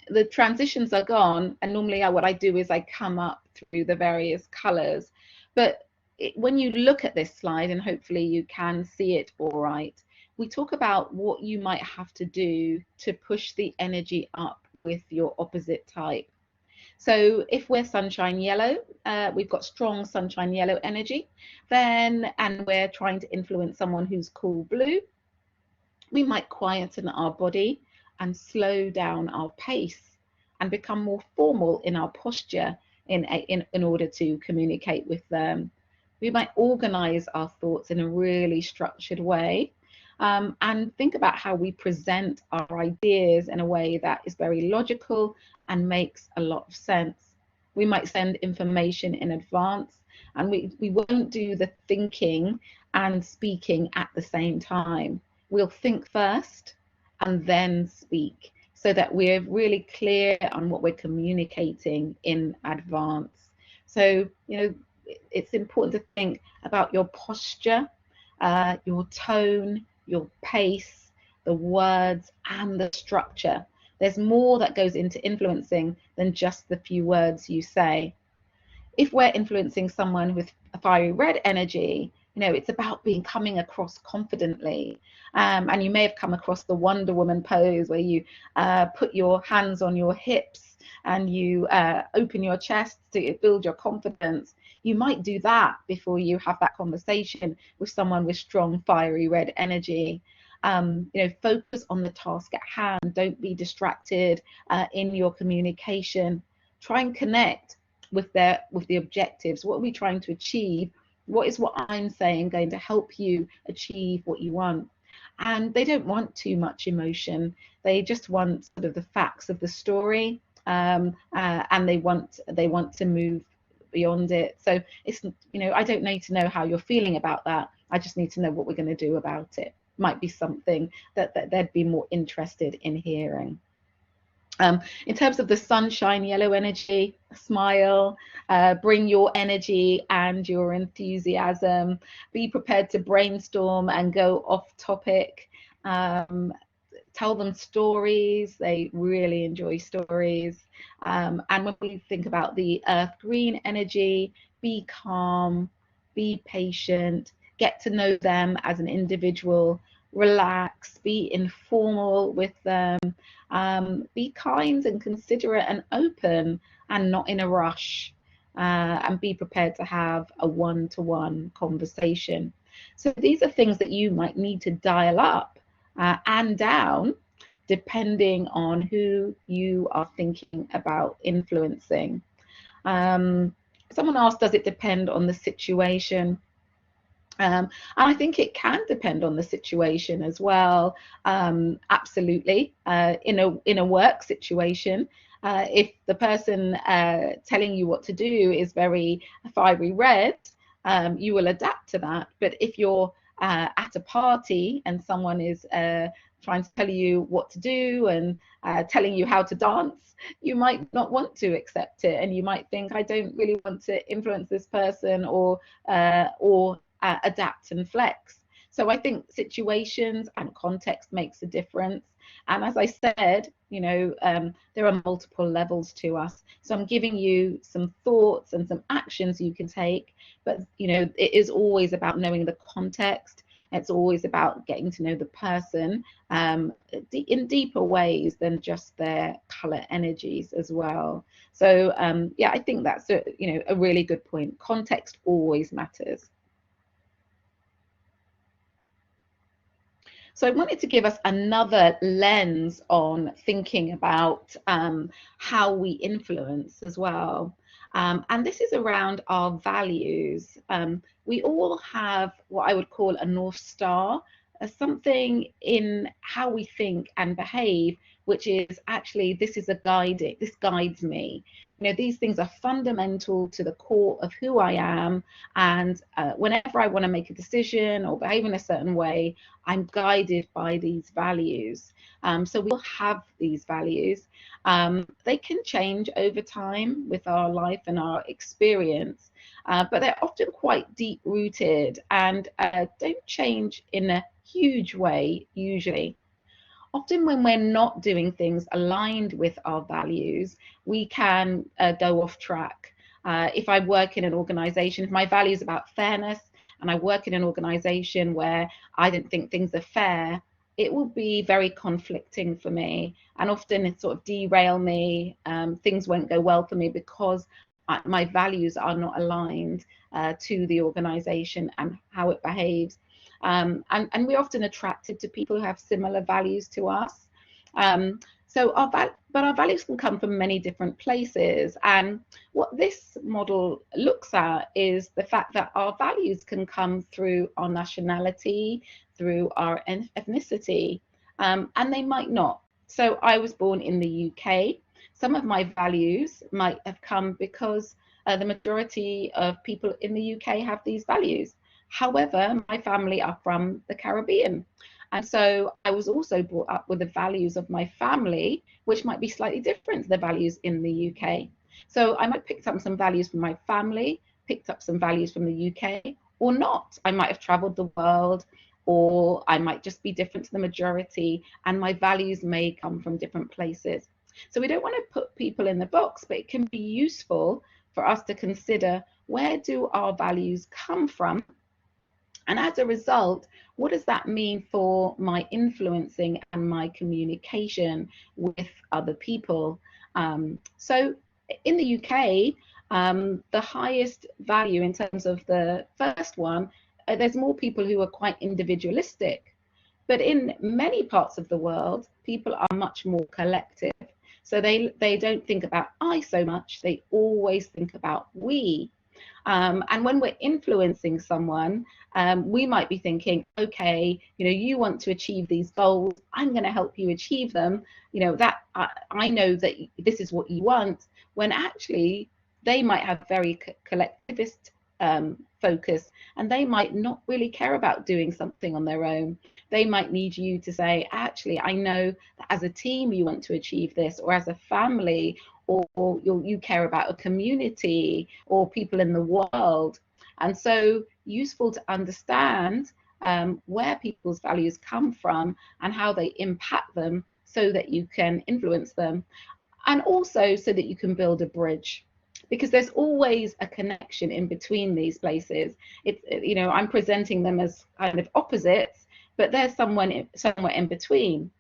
the transitions are gone, and normally what I do is I come up through the various colors. But when you look at this slide, and hopefully you can see it all right, we talk about what you might have to do to push the energy up with your opposite type. So if we're sunshine yellow, we've got strong sunshine yellow energy, and we're trying to influence someone who's cool blue, we might quieten our body and slow down our pace and become more formal in our posture in order to communicate with them. We might organize our thoughts in a really structured way. and think about how we present our ideas in a way that is very logical and makes a lot of sense. We might send information in advance, and we won't do the thinking and speaking at the same time. We'll think first and then speak, so that we're really clear on what we're communicating in advance. So, it's important to think about your posture, your tone, your pace, the words, and the structure. There's more that goes into influencing than just the few words you say. If we're influencing someone with a fiery red energy, it's about coming across confidently. And you may have come across the Wonder Woman pose, where you put your hands on your hips and you open your chest to build your confidence. You might do that before you have that conversation with someone with strong fiery red energy. Focus on the task at hand. Don't be distracted in your communication. Try and connect with the objectives. What are we trying to achieve? What is what I'm saying going to help you achieve what you want? And they don't want too much emotion. They just want sort of the facts of the story, and they want to move beyond it. So it's, I don't need to know how you're feeling about that. I just need to know what we're going to do about it. Might be something that they'd be more interested in hearing. In terms of the sunshine yellow energy, smile, bring your energy and your enthusiasm, be prepared to brainstorm and go off topic, tell them stories. They really enjoy stories. And when we think about the earth green energy, be calm, be patient, get to know them as an individual, relax, be informal with them, be kind and considerate and open and not in a rush, and be prepared to have a one-to-one conversation. So these are things that you might need to dial up and down depending on who you are thinking about influencing. Someone asked, does it depend on the situation? And I think it can depend on the situation as well. Absolutely. In a work situation, if the person telling you what to do is very fiery red, you will adapt to that. But if you're at a party and someone is trying to tell you what to do and telling you how to dance, you might not want to accept it, and you might think, I don't really want to influence this person or adapt and flex. So I think situations and context makes a difference. And as I said, there are multiple levels to us. So I'm giving you some thoughts and some actions you can take, but it is always about knowing the context. It's always about getting to know the person in deeper ways than just their color energies as well. So yeah, I think that's a really good point. Context always matters. So I wanted to give us another lens on thinking about how we influence as well. And this is around our values. We all have what I would call a North Star, something in how we think and behave, which is actually, this guides me. These things are fundamental to the core of who I am. And whenever I want to make a decision or behave in a certain way, I'm guided by these values. So we'll have these values. They can change over time with our life and our experience, but they're often quite deep rooted and don't change in a huge way usually. Often when we're not doing things aligned with our values, we can go off track. If I work in an organization, if my value is about fairness and I work in an organization where I don't think things are fair, it will be very conflicting for me, and often it sort of derail me. Things won't go well for me because my values are not aligned to the organization and how it behaves. And we're often attracted to people who have similar values to us. But our values can come from many different places. And what this model looks at is the fact that our values can come through our nationality, through our ethnicity, and they might not. So I was born in the UK. Some of my values might have come because the majority of people in the UK have these values. However, my family are from the Caribbean. And so I was also brought up with the values of my family, which might be slightly different to the values in the UK. So I might have picked up some values from my family, picked up some values from the UK, or not. I might have traveled the world, or I might just be different to the majority, and my values may come from different places. So we don't want to put people in the box, but it can be useful for us to consider, where do our values come from? And as a result, what does that mean for my influencing and my communication with other people? So in the UK, the highest value in terms of the first one, there's more people who are quite individualistic. But in many parts of the world, people are much more collective. So they don't think about I so much, they always think about we. And when we're influencing someone, we might be thinking, okay, you want to achieve these goals, I'm going to help you achieve them. That I know that this is what you want, when actually they might have very collectivist focus, and they might not really care about doing something on their own. They might need you to say, actually, I know that as a team you want to achieve this, or as a family, or you care about a community or people in the world. And so useful to understand where people's values come from and how they impact them, so that you can influence them, and also so that you can build a bridge, because there's always a connection in between these places. I'm presenting them as kind of opposites, but there's somewhere in between.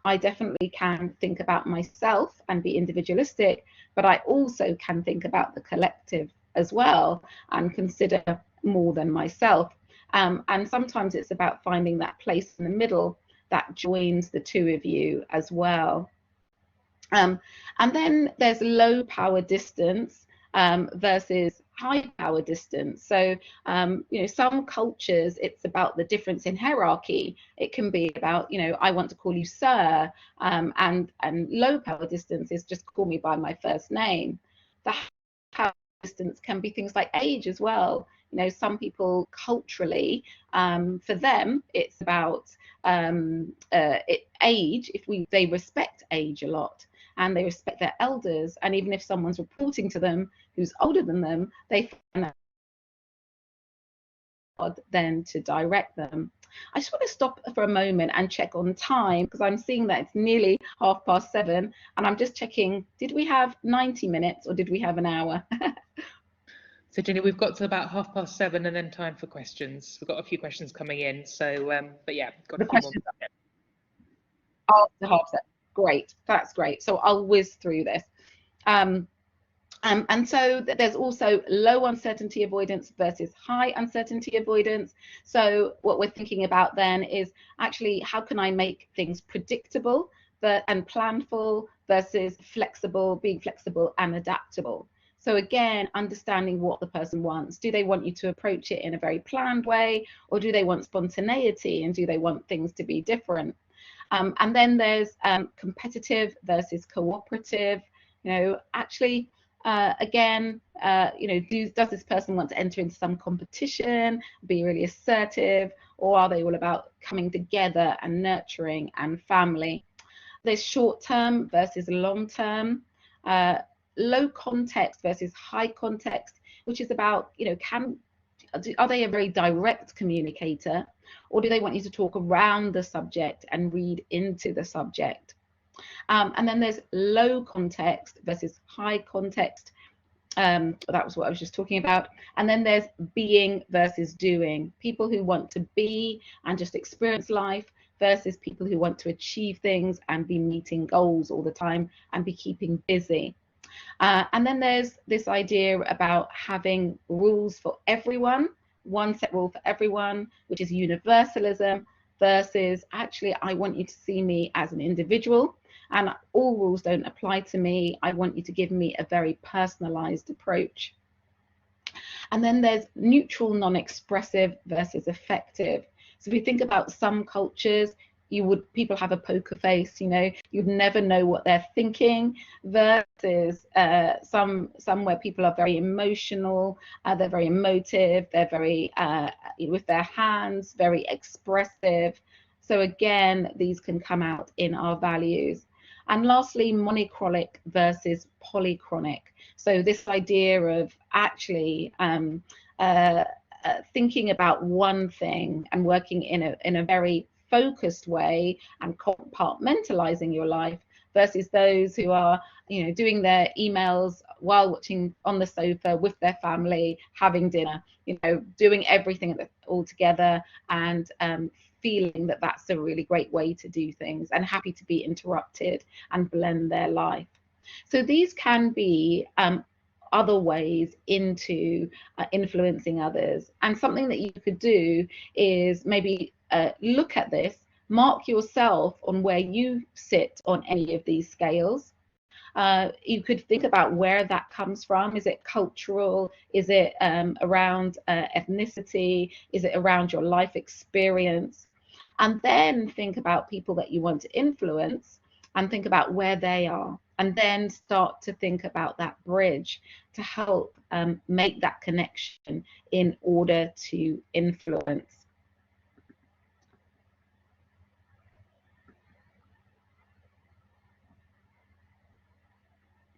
I definitely can think about myself and be individualistic, but I also can think about the collective as well and consider more than myself. And sometimes it's about finding that place in the middle that joins the two of you as well. And then there's low power distance versus high power distance. So, some cultures, it's about the difference in hierarchy. It can be about, I want to call you sir, and low power distance is just call me by my first name. The high power distance can be things like age as well. Some people culturally, for them, it's about age. They respect age a lot, and they respect their elders, and even if someone's reporting to them who's older than them, they find that hard then to direct them. I just want to stop for a moment and check on time, because I'm seeing that it's nearly 7:30, and I'm just checking, did we have 90 minutes or did we have an hour? So Jenny, we've got to about 7:30 and then time for questions. We've got a few questions coming in, so but yeah, got a few more. After 7:30. Great, that's great. So I'll whiz through this. And so there's also low uncertainty avoidance versus high uncertainty avoidance. So what we're thinking about then is actually, how can I make things predictable and planful versus flexible, being flexible and adaptable. So again, understanding what the person wants. Do they want you to approach it in a very planned way, or do they want spontaneity, and do they want things to be different? And then there's competitive versus cooperative. Actually, again, does this person want to enter into some competition, be really assertive, or are they all about coming together and nurturing and family? There's short-term versus long-term, low context versus high context, which is about, are they a very direct communicator, or do they want you to talk around the subject and read into the subject? And then there's low context versus high context. That was what I was just talking about. And then there's being versus doing. People who want to be and just experience life versus people who want to achieve things and be meeting goals all the time and be keeping busy. And then there's this idea about having rules for everyone, one set rule for everyone, which is universalism, versus actually, I want you to see me as an individual, and all rules don't apply to me. I want you to give me a very personalized approach. And then there's neutral, non-expressive versus effective. So if we think about some cultures, people have a poker face, you know, you'd never know what they're thinking, versus some where people are very emotional, they're very emotive, they're very with their hands, very expressive. So again, these can come out in our values. And lastly, monochronic versus polychronic. So this idea of actually thinking about one thing and working in a very focused way and compartmentalizing your life, versus those who are, you know, doing their emails while watching on the sofa with their family, having dinner, you know, doing everything all together, and feeling that that's a really great way to do things, and happy to be interrupted and blend their life. So these can be other ways into influencing others. And something that you could do is maybe look at this, mark yourself on where you sit on any of these scales. You could think about where that comes from. Is it cultural? Is it around ethnicity? Is it around your life experience? And then think about people that you want to influence, and think about where they are, and then start to think about that bridge to help make that connection in order to influence.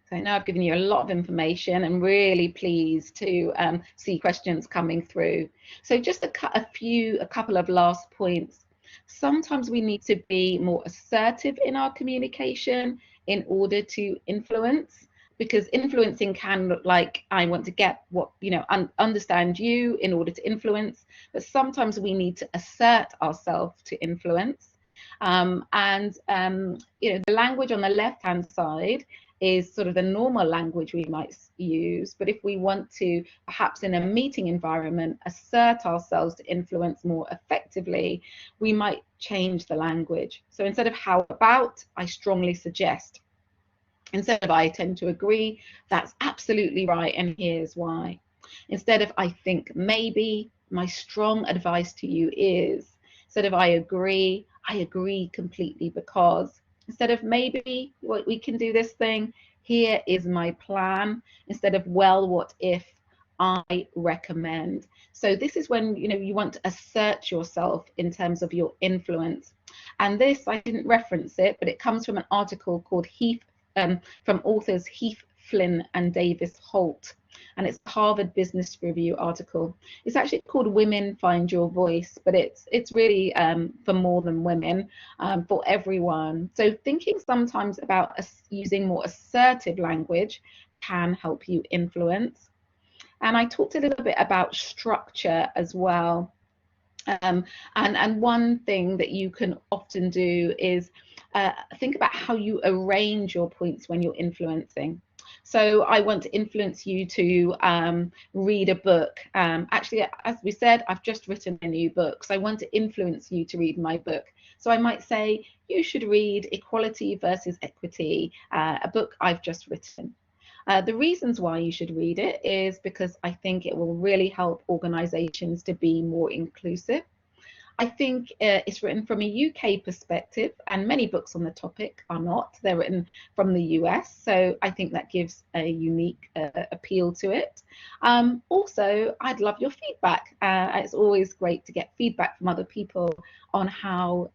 So I know I've given you a lot of information, and really pleased to see questions coming through. So just a couple of last points. Sometimes we need to be more assertive in our communication in order to influence, because influencing can look like, I want to get what, you know, understand you in order to influence, but sometimes we need to assert ourselves to influence. You know, the language on the left-hand side is sort of the normal language we might use, but if we want to, perhaps in a meeting environment, assert ourselves to influence more effectively, we might change the language. So instead of how about, I strongly suggest. Instead of I tend to agree, that's absolutely right and here's why. Instead of I think maybe, my strong advice to you is. Instead of I agree completely because. Instead of maybe we can do this thing, here is my plan. Instead of well, what if, I recommend. So this is when, you know, you want to assert yourself in terms of your influence. And this, I didn't reference it, but it comes from an article called from authors Heath Flynn and Davis Holt, and it's a Harvard Business Review article. It's actually called Women Find Your Voice, but it's really for more than women, for everyone. So thinking sometimes about using more assertive language can help you influence. And I talked a little bit about structure as well. And one thing that you can often do is think about how you arrange your points when you're influencing. So I want to influence you to read a book. Actually, as we said, I've just written a new book, so I want to influence you to read my book. So I might say, you should read Equality versus Equity, a book I've just written. The reasons why you should read it is because I think it will really help organizations to be more inclusive. I think it's written from a UK perspective, and many books on the topic are not. They're written from the US, so I think that gives a unique appeal to it. Also, I'd love your feedback. It's always great to get feedback from other people on how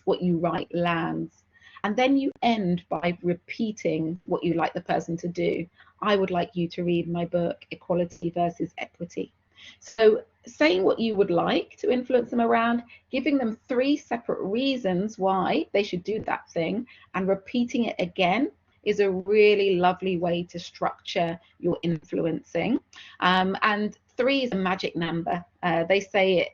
what you write lands. And then you end by repeating what you like the person to do. I would like you to read my book, Equality versus Equity. So saying what you would like to influence them around, giving them 3 separate reasons why they should do that thing, and repeating it again is a really lovely way to structure your influencing. And 3 is a magic number. They say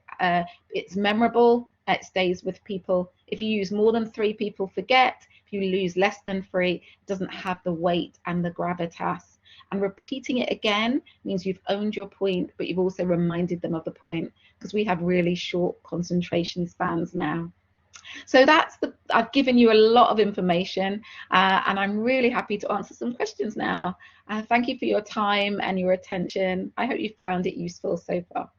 it's memorable, it stays with people. If you use more than 3, people forget. If you lose less than 3, it doesn't have the weight and the gravitas. And repeating it again means you've owned your point, but you've also reminded them of the point, because we have really short concentration spans now. So I've given you a lot of information, and I'm really happy to answer some questions now. Thank you for your time and your attention. I hope you found it useful so far.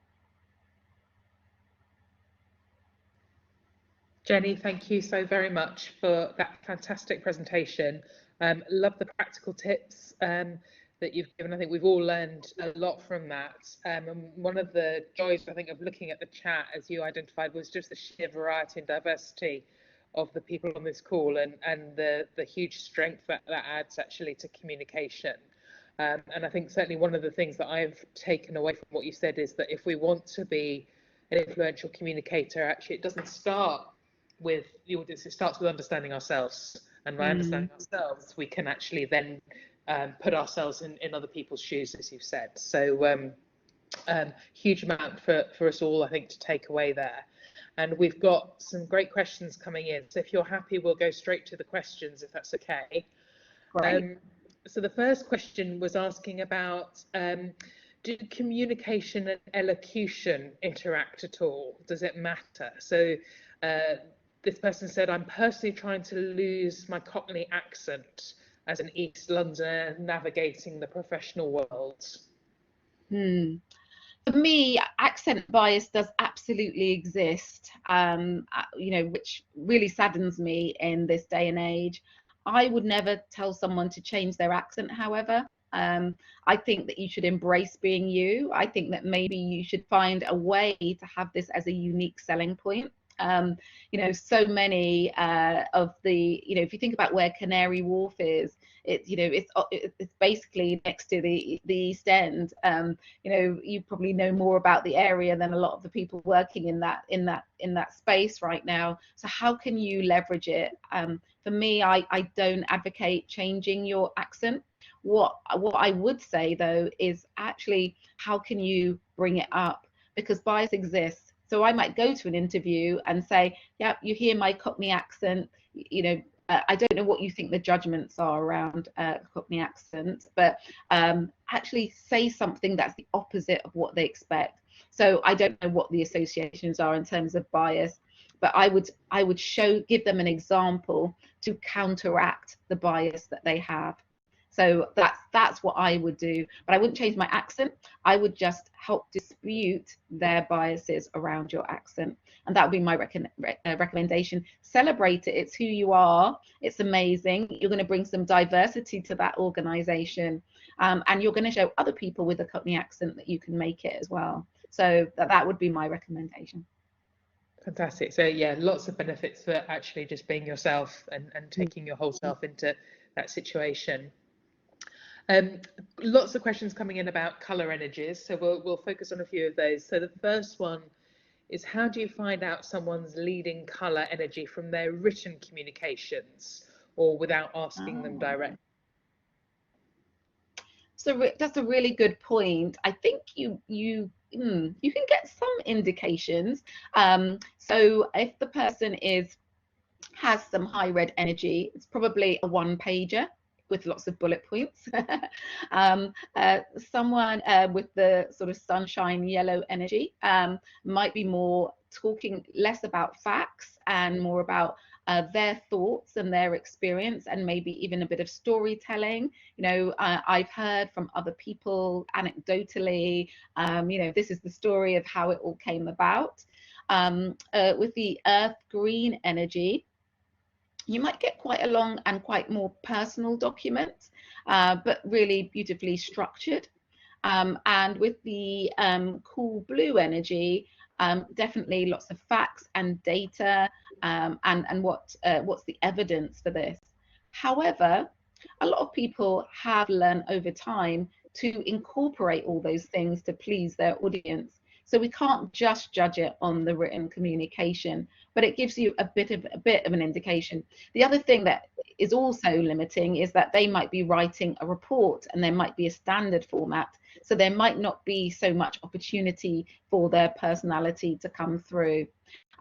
Jenny, thank you so very much for that fantastic presentation. Love the practical tips that you've given. I think we've all learned a lot from that. And one of the joys, I think, of looking at the chat, as you identified, was just the sheer variety and diversity of the people on this call, and the huge strength that adds actually to communication. And I think certainly one of the things that I've taken away from what you said is that if we want to be an influential communicator, actually it doesn't start with the audience, it starts with understanding ourselves. And by understanding ourselves, we can actually then put ourselves in other people's shoes, as you've said. So huge amount for us all, I think, to take away there. And we've got some great questions coming in. So if you're happy, we'll go straight to the questions, if that's okay. Great. So the first question was asking about, do communication and elocution interact at all? Does it matter? So this person said, I'm personally trying to lose my Cockney accent as an East Londoner navigating the professional world. For me, accent bias does absolutely exist, which really saddens me in this day and age. I would never tell someone to change their accent, however. I think that you should embrace being you. I think that maybe you should find a way to have this as a unique selling point. So many of the, if you think about where Canary Wharf is, it's basically next to the East End. You probably know more about the area than a lot of the people working in that space right now. So how can you leverage it? For me, I don't advocate changing your accent. What I would say though is actually how can you bring it up, because bias exists. So I might go to an interview and say, yeah, you hear my Cockney accent, I don't know what you think the judgments are around Cockney accents, but actually say something that's the opposite of what they expect. So I don't know what the associations are in terms of bias, but I would give them an example to counteract the bias that they have. So that's what I would do, but I wouldn't change my accent. I would just help dispute their biases around your accent, and that would be my recommendation. Celebrate it. It's who you are. It's amazing. You're going to bring some diversity to that organization, and you're going to show other people with a Cockney accent that you can make it as well. So that would be my recommendation. Fantastic. So yeah, lots of benefits for actually just being yourself and taking your whole self into that situation. Lots of questions coming in about colour energies, so we'll focus on a few of those. So the first one is, how do you find out someone's leading colour energy from their written communications or without asking them directly? So that's a really good point. I think you can get some indications. So if the person has some high red energy, it's probably a one-pager with lots of bullet points. Someone with the sort of sunshine yellow energy might be more talking less about facts and more about their thoughts and their experience, and maybe even a bit of storytelling. I've heard from other people anecdotally, this is the story of how it all came about. With the earth green energy, you might get quite a long and quite more personal document, but really beautifully structured. And with the cool blue energy, definitely lots of facts and data, and what's the evidence for this. However, a lot of people have learned over time to incorporate all those things to please their audience. So we can't just judge it on the written communication, but it gives you a bit of an indication. The other thing that is also limiting is that they might be writing a report and there might be a standard format. So there might not be so much opportunity for their personality to come through.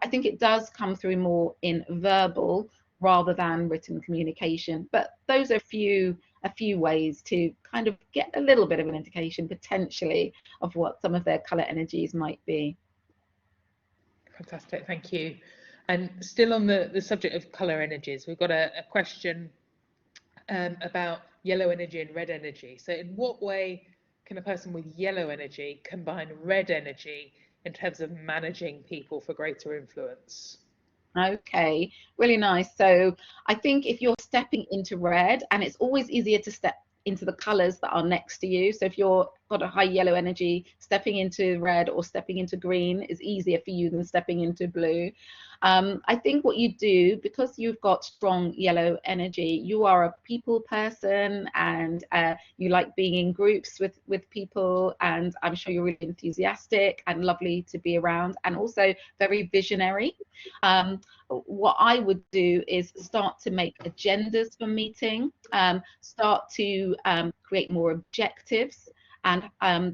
I think it does come through more in verbal rather than written communication, but those are a few ways to kind of get a little bit of an indication potentially of what some of their colour energies might be. Fantastic, thank you. And still on the subject of colour energies, we've got a question about yellow energy and red energy. So in what way can a person with yellow energy combine red energy in terms of managing people for greater influence? Okay, really nice. So I think if you're stepping into red, and it's always easier to step into the colors that are next to you. So if you're got a high yellow energy, stepping into red or stepping into green is easier for you than stepping into blue. I think what you do, because you've got strong yellow energy, you are a people person, and you like being in groups with people, and I'm sure you're really enthusiastic and lovely to be around, and also very visionary. Um, what I would do is start to make agendas for meeting, start to create more objectives. And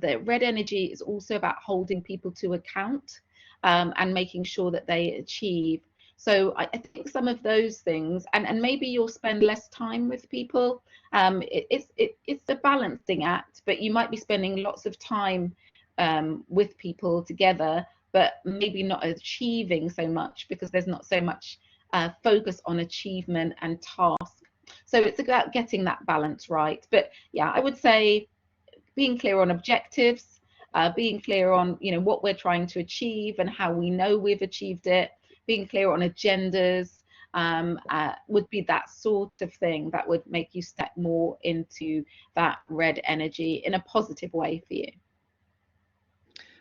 the red energy is also about holding people to account, and making sure that they achieve. So I think some of those things, and maybe you'll spend less time with people. It's a balancing act, but you might be spending lots of time with people together, but maybe not achieving so much because there's not so much focus on achievement and task. So it's about getting that balance right. But yeah, I would say being clear on objectives, being clear on what we're trying to achieve and how we know we've achieved it, being clear on agendas, would be that sort of thing that would make you step more into that red energy in a positive way for you.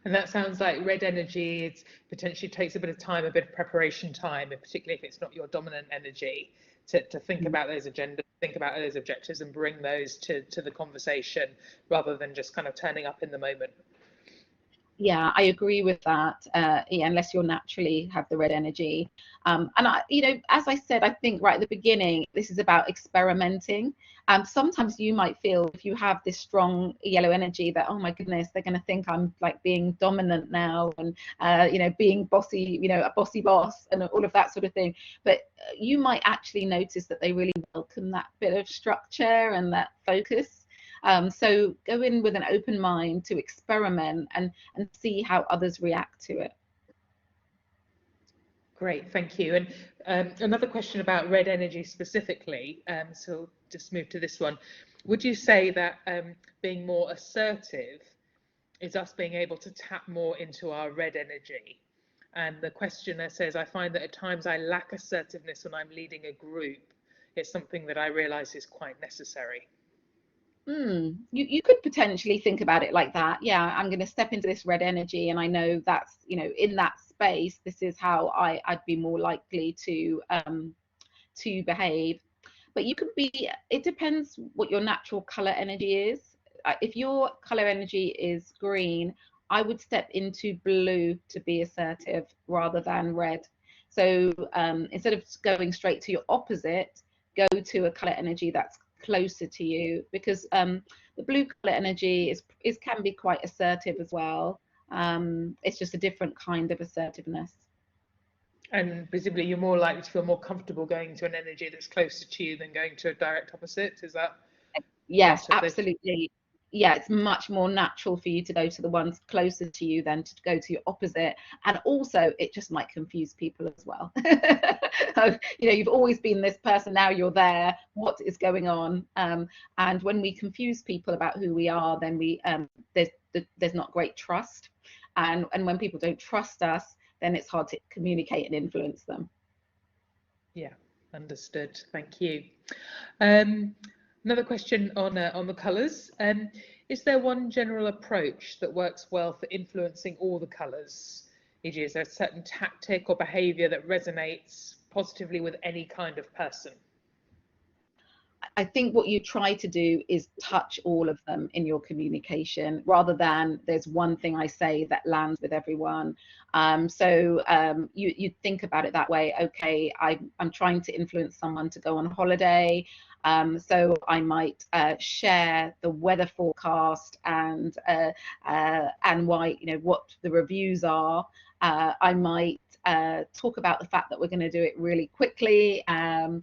And that sounds like red energy, it potentially takes a bit of time, a bit of preparation time, and particularly if it's not your dominant energy, to think about those agendas, think about those objectives, and bring those to the conversation rather than just kind of turning up in the moment. Yeah, I agree with that. Yeah, unless you're naturally have the red energy. And I, as I said, I think right at the beginning, this is about experimenting. Sometimes you might feel if you have this strong yellow energy that, oh my goodness, they're going to think I'm like being dominant now, and being bossy, a bossy boss, and all of that sort of thing. But you might actually notice that they really welcome that bit of structure and that focus. So go in with an open mind to experiment and see how others react to it. Great, thank you. And another question about red energy specifically, so just move to this one. Would you say that being more assertive is us being able to tap more into our red energy? And the questioner says, I find that at times I lack assertiveness when I'm leading a group. It's something that I realise is quite necessary. You could potentially think about it like that. Yeah, I'm going to step into this red energy, and I know that's, in that space, this is how I'd be more likely to behave. But you could be, it depends what your natural color energy is. If your color energy is green, I would step into blue to be assertive rather than red. So instead of going straight to your opposite, go to a color energy that's closer to you, because the blue color energy is can be quite assertive as well. It's just a different kind of assertiveness. And presumably you're more likely to feel more comfortable going to an energy that's closer to you than going to a direct opposite. Is that Yes, part of this? absolutely. Yeah, it's much more natural for you to go to the ones closer to you than to go to your opposite. And also, it just might confuse people as well. You've always been this person, now you're there. What is going on? And when we confuse people about who we are, then there's not great trust. And when people don't trust us, then it's hard to communicate and influence them. Yeah, understood. Thank you. Another question on the colours. Is there one general approach that works well for influencing all the colours? E.g., is there a certain tactic or behaviour that resonates positively with any kind of person? I think what you try to do is touch all of them in your communication, rather than there's one thing I say that lands with everyone. You think about it that way. Okay, I'm trying to influence someone to go on holiday. So I might share the weather forecast and why, what the reviews are. I might talk about the fact that we're going to do it really quickly, and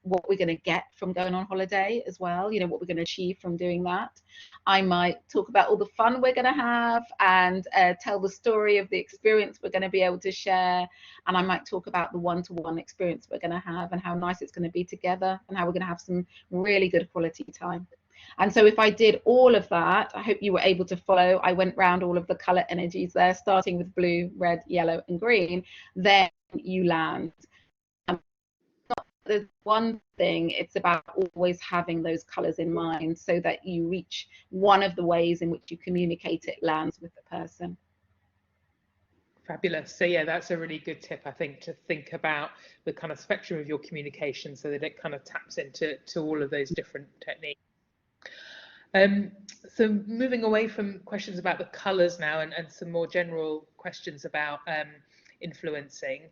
what we're going to get from going on holiday as well, what we're going to achieve from doing that. I might talk about all the fun we're going to have, and tell the story of the experience we're going to be able to share. And I might talk about the one-to-one experience we're going to have, and how nice it's going to be together, and how we're going to have some really good quality time. And so if I did all of that, I hope you were able to follow. I went round all of the color energies there, starting with blue, red, yellow, and green. Then you land. There's one thing, it's about always having those colors in mind so that you reach one of the ways in which you communicate it lands with the person. Fabulous. So yeah, that's a really good tip, I think, to think about the kind of spectrum of your communication so that it kind of taps into all of those different techniques. So moving away from questions about the colours now and some more general questions about influencing,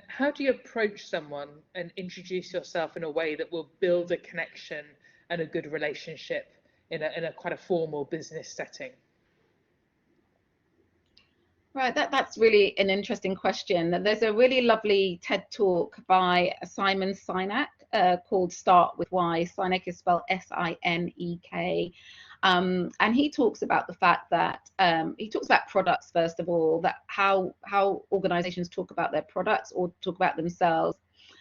how do you approach someone and introduce yourself in a way that will build a connection and a good relationship in a quite a formal business setting? Right, that's really an interesting question. There's a really lovely TED talk by Simon Sinek called Start With Why. Sinek is spelled S-I-N-E-K. And he talks about the fact that he talks about products, first of all, that how organizations talk about their products or talk about themselves.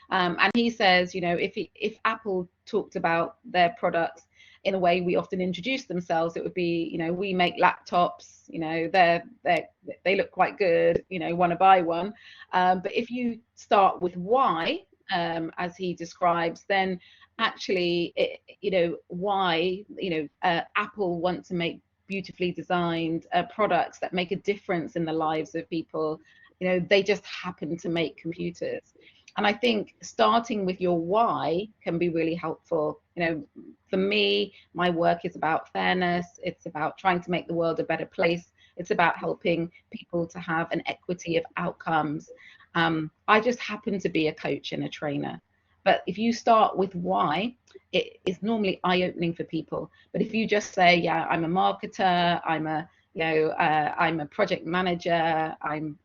And he says, you know, if Apple talked about their products in a way we often introduce themselves, it would be, you know, we make laptops, you know, they look quite good, you know, want to buy one. But if you start with why, as he describes, then actually, you know, why, you know, Apple want to make beautifully designed products that make a difference in the lives of people. You know, they just happen to make computers. And I think starting with your why can be really helpful. You know, for me, my work is about fairness. It's about trying to make the world a better place. It's about helping people to have an equity of outcomes. I just happen to be a coach and a trainer. But if you start with why, it is normally eye-opening for people. But if you just say, yeah, I'm a marketer, I'm a project manager, I'm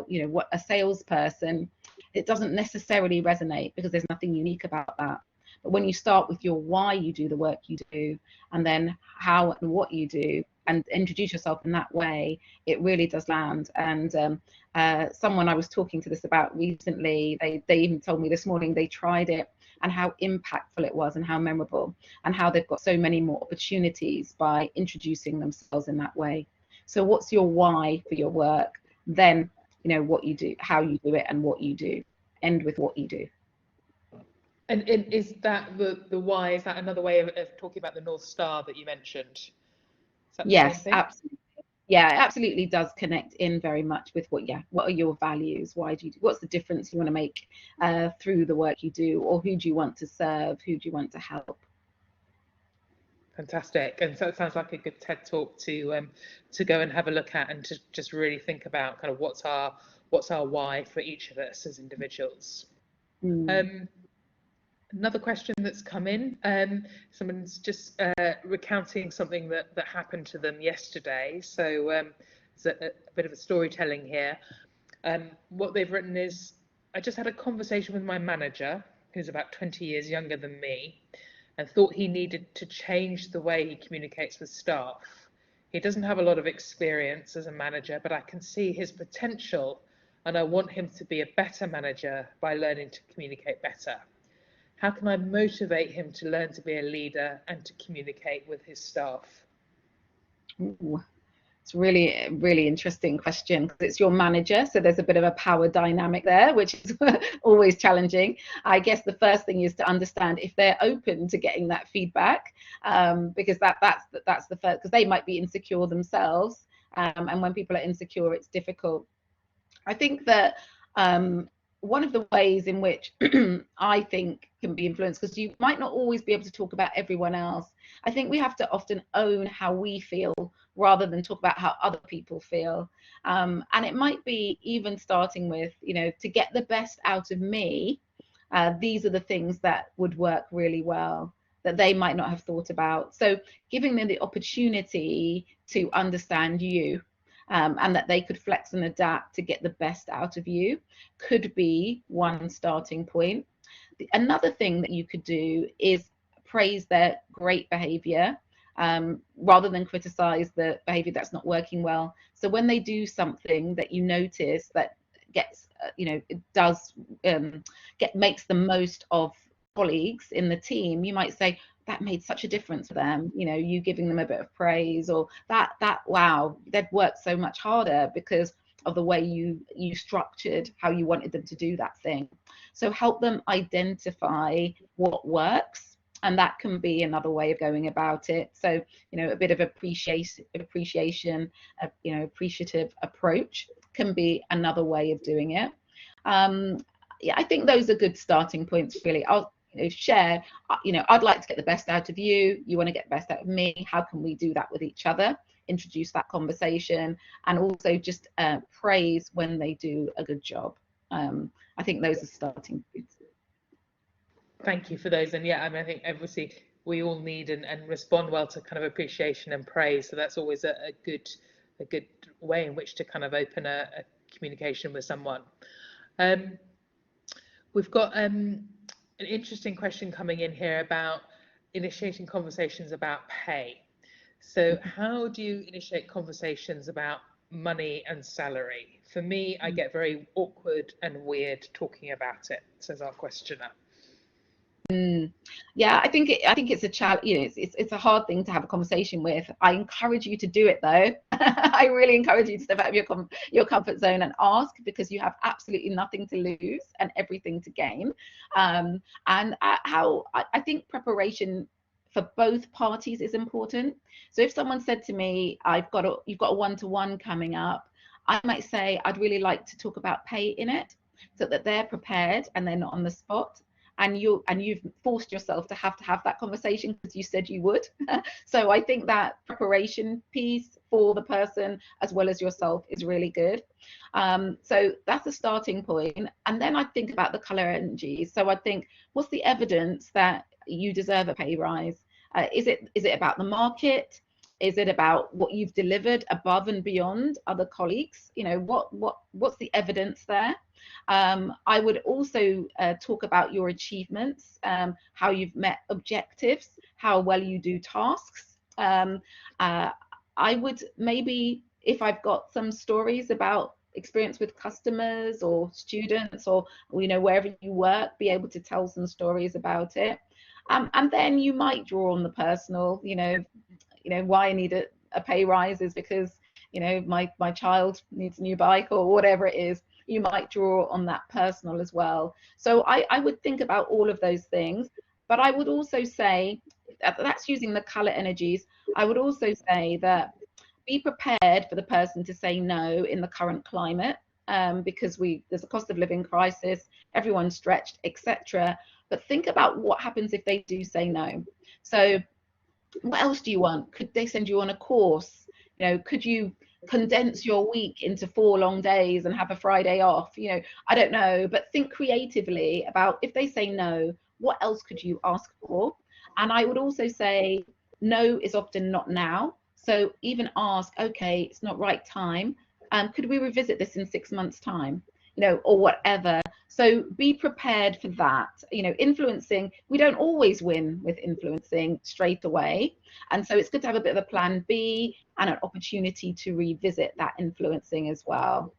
you know, a salesperson, it doesn't necessarily resonate because there's nothing unique about that. But when you start with your why you do the work you do, and then how and what you do, and introduce yourself in that way, it really does land. And someone I was talking to this about recently, they even told me this morning they tried it and how impactful it was and how memorable, and how they've got so many more opportunities by introducing themselves in that way. So what's your why for your work? Then, you know, what you do, how you do it, and what you do. End with what you do. And is that the why? Is that another way of talking about the North Star that you mentioned? Is that the same Yes, thing? absolutely. Yeah, it absolutely does connect in very much with what are your values? Why do you do? What's the difference you want to make through the work you do, or who do you want to serve? Who do you want to help? Fantastic. And so it sounds like a good TED talk to go and have a look at, and to just really think about kind of what's our why for each of us as individuals. Another question that's come in, someone's just recounting something that happened to them yesterday. So it's a bit of a storytelling here. What they've written is, I just had a conversation with my manager, who's about 20 years younger than me, and thought he needed to change the way he communicates with staff. He doesn't have a lot of experience as a manager, but I can see his potential, and I want him to be a better manager by learning to communicate better. How can I motivate him to learn to be a leader and to communicate with his staff? Ooh, it's really, really interesting question, because it's your manager, so there's a bit of a power dynamic there, which is always challenging. I guess the first thing is to understand if they're open to getting that feedback, because that's the first, because they might be insecure themselves, and when people are insecure, it's difficult. I think that one of the ways in which I think can be influenced, because you might not always be able to talk about everyone else. I think we have to often own how we feel rather than talk about how other people feel. And it might be even starting with, you know, to get the best out of me, these are the things that would work really well, that they might not have thought about. So giving them the opportunity to understand you, and that they could flex and adapt to get the best out of you, could be one starting point. Another thing that you could do is praise their great behavior, rather than criticize the behavior that's not working well. So when they do something that you notice that gets, you know, it does makes the most of colleagues in the team, you might say, that made such a difference for them. You know, you giving them a bit of praise, or that wow, they'd worked so much harder because of the way you structured how you wanted them to do that thing. So help them identify what works, and that can be another way of going about it. So, you know, a bit of appreciation, you know, appreciative approach can be another way of doing it. Yeah, I think those are good starting points, really. I'll, you know, share, you know, I'd like to get the best out of you. You want to get the best out of me. How can we do that with each other? Introduce that conversation, and also just praise when they do a good job. I think those are starting points. Thank you for those. And yeah, I mean, I think obviously we all need and respond well to kind of appreciation and praise. So that's always a good way in which to kind of open a communication with someone. We've got an interesting question coming in here about initiating conversations about pay. So how do you initiate conversations about money and salary? For me, I get very awkward and weird talking about it, says our questioner. Yeah, I think it's a challenge. You know, it's a hard thing to have a conversation with. I encourage you to do it, though. I really encourage you to step out of your comfort zone and ask, because you have absolutely nothing to lose and everything to gain. And how I think preparation for both parties is important. So if someone said to me, you've got a one-to-one coming up, I might say I'd really like to talk about pay in it, so that they're prepared and they're not on the spot. And you've forced yourself to have that conversation because you said you would. So I think that preparation piece for the person as well as yourself is really good. So that's a starting point. And then I think about the color energies. So I think, what's the evidence that you deserve a pay rise? Is it about the market? Is it about what you've delivered above and beyond other colleagues? You know, what's the evidence there? I would also talk about your achievements, how you've met objectives, how well you do tasks. I would maybe, if I've got some stories about experience with customers or students, or, you know, wherever you work, be able to tell some stories about it. And then you might draw on the personal, you know, why I need a pay rise is because, you know, my child needs a new bike or whatever it is. You might draw on that personal as well. So I would think about all of those things. But I would also say, that's using the color energies. I would also say that be prepared for the person to say no in the current climate, because there's a cost of living crisis, everyone's stretched, etc. But think about what happens if they do say no. So what else do you want? Could they send you on a course? You know, could you condense your week into 4 long days and have a Friday off? You know, I don't know, but think creatively about, if they say no, what else could you ask for? And I would also say no is often not now. So even ask, okay, it's not right time. Could we revisit this in 6 months' time? You know, or whatever. So be prepared for that. You know, influencing, we don't always win with influencing straight away. And so it's good to have a bit of a plan B and an opportunity to revisit that influencing as well.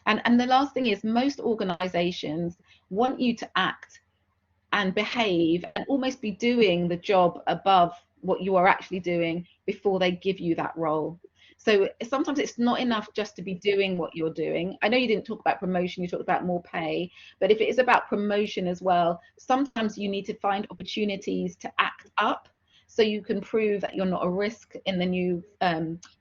And the last thing is, most organizations want you to act and behave and almost be doing the job above what you are actually doing before they give you that role. So sometimes it's not enough just to be doing what you're doing. I know you didn't talk about promotion, you talked about more pay, but if it is about promotion as well, sometimes you need to find opportunities to act up so you can prove that you're not a risk in the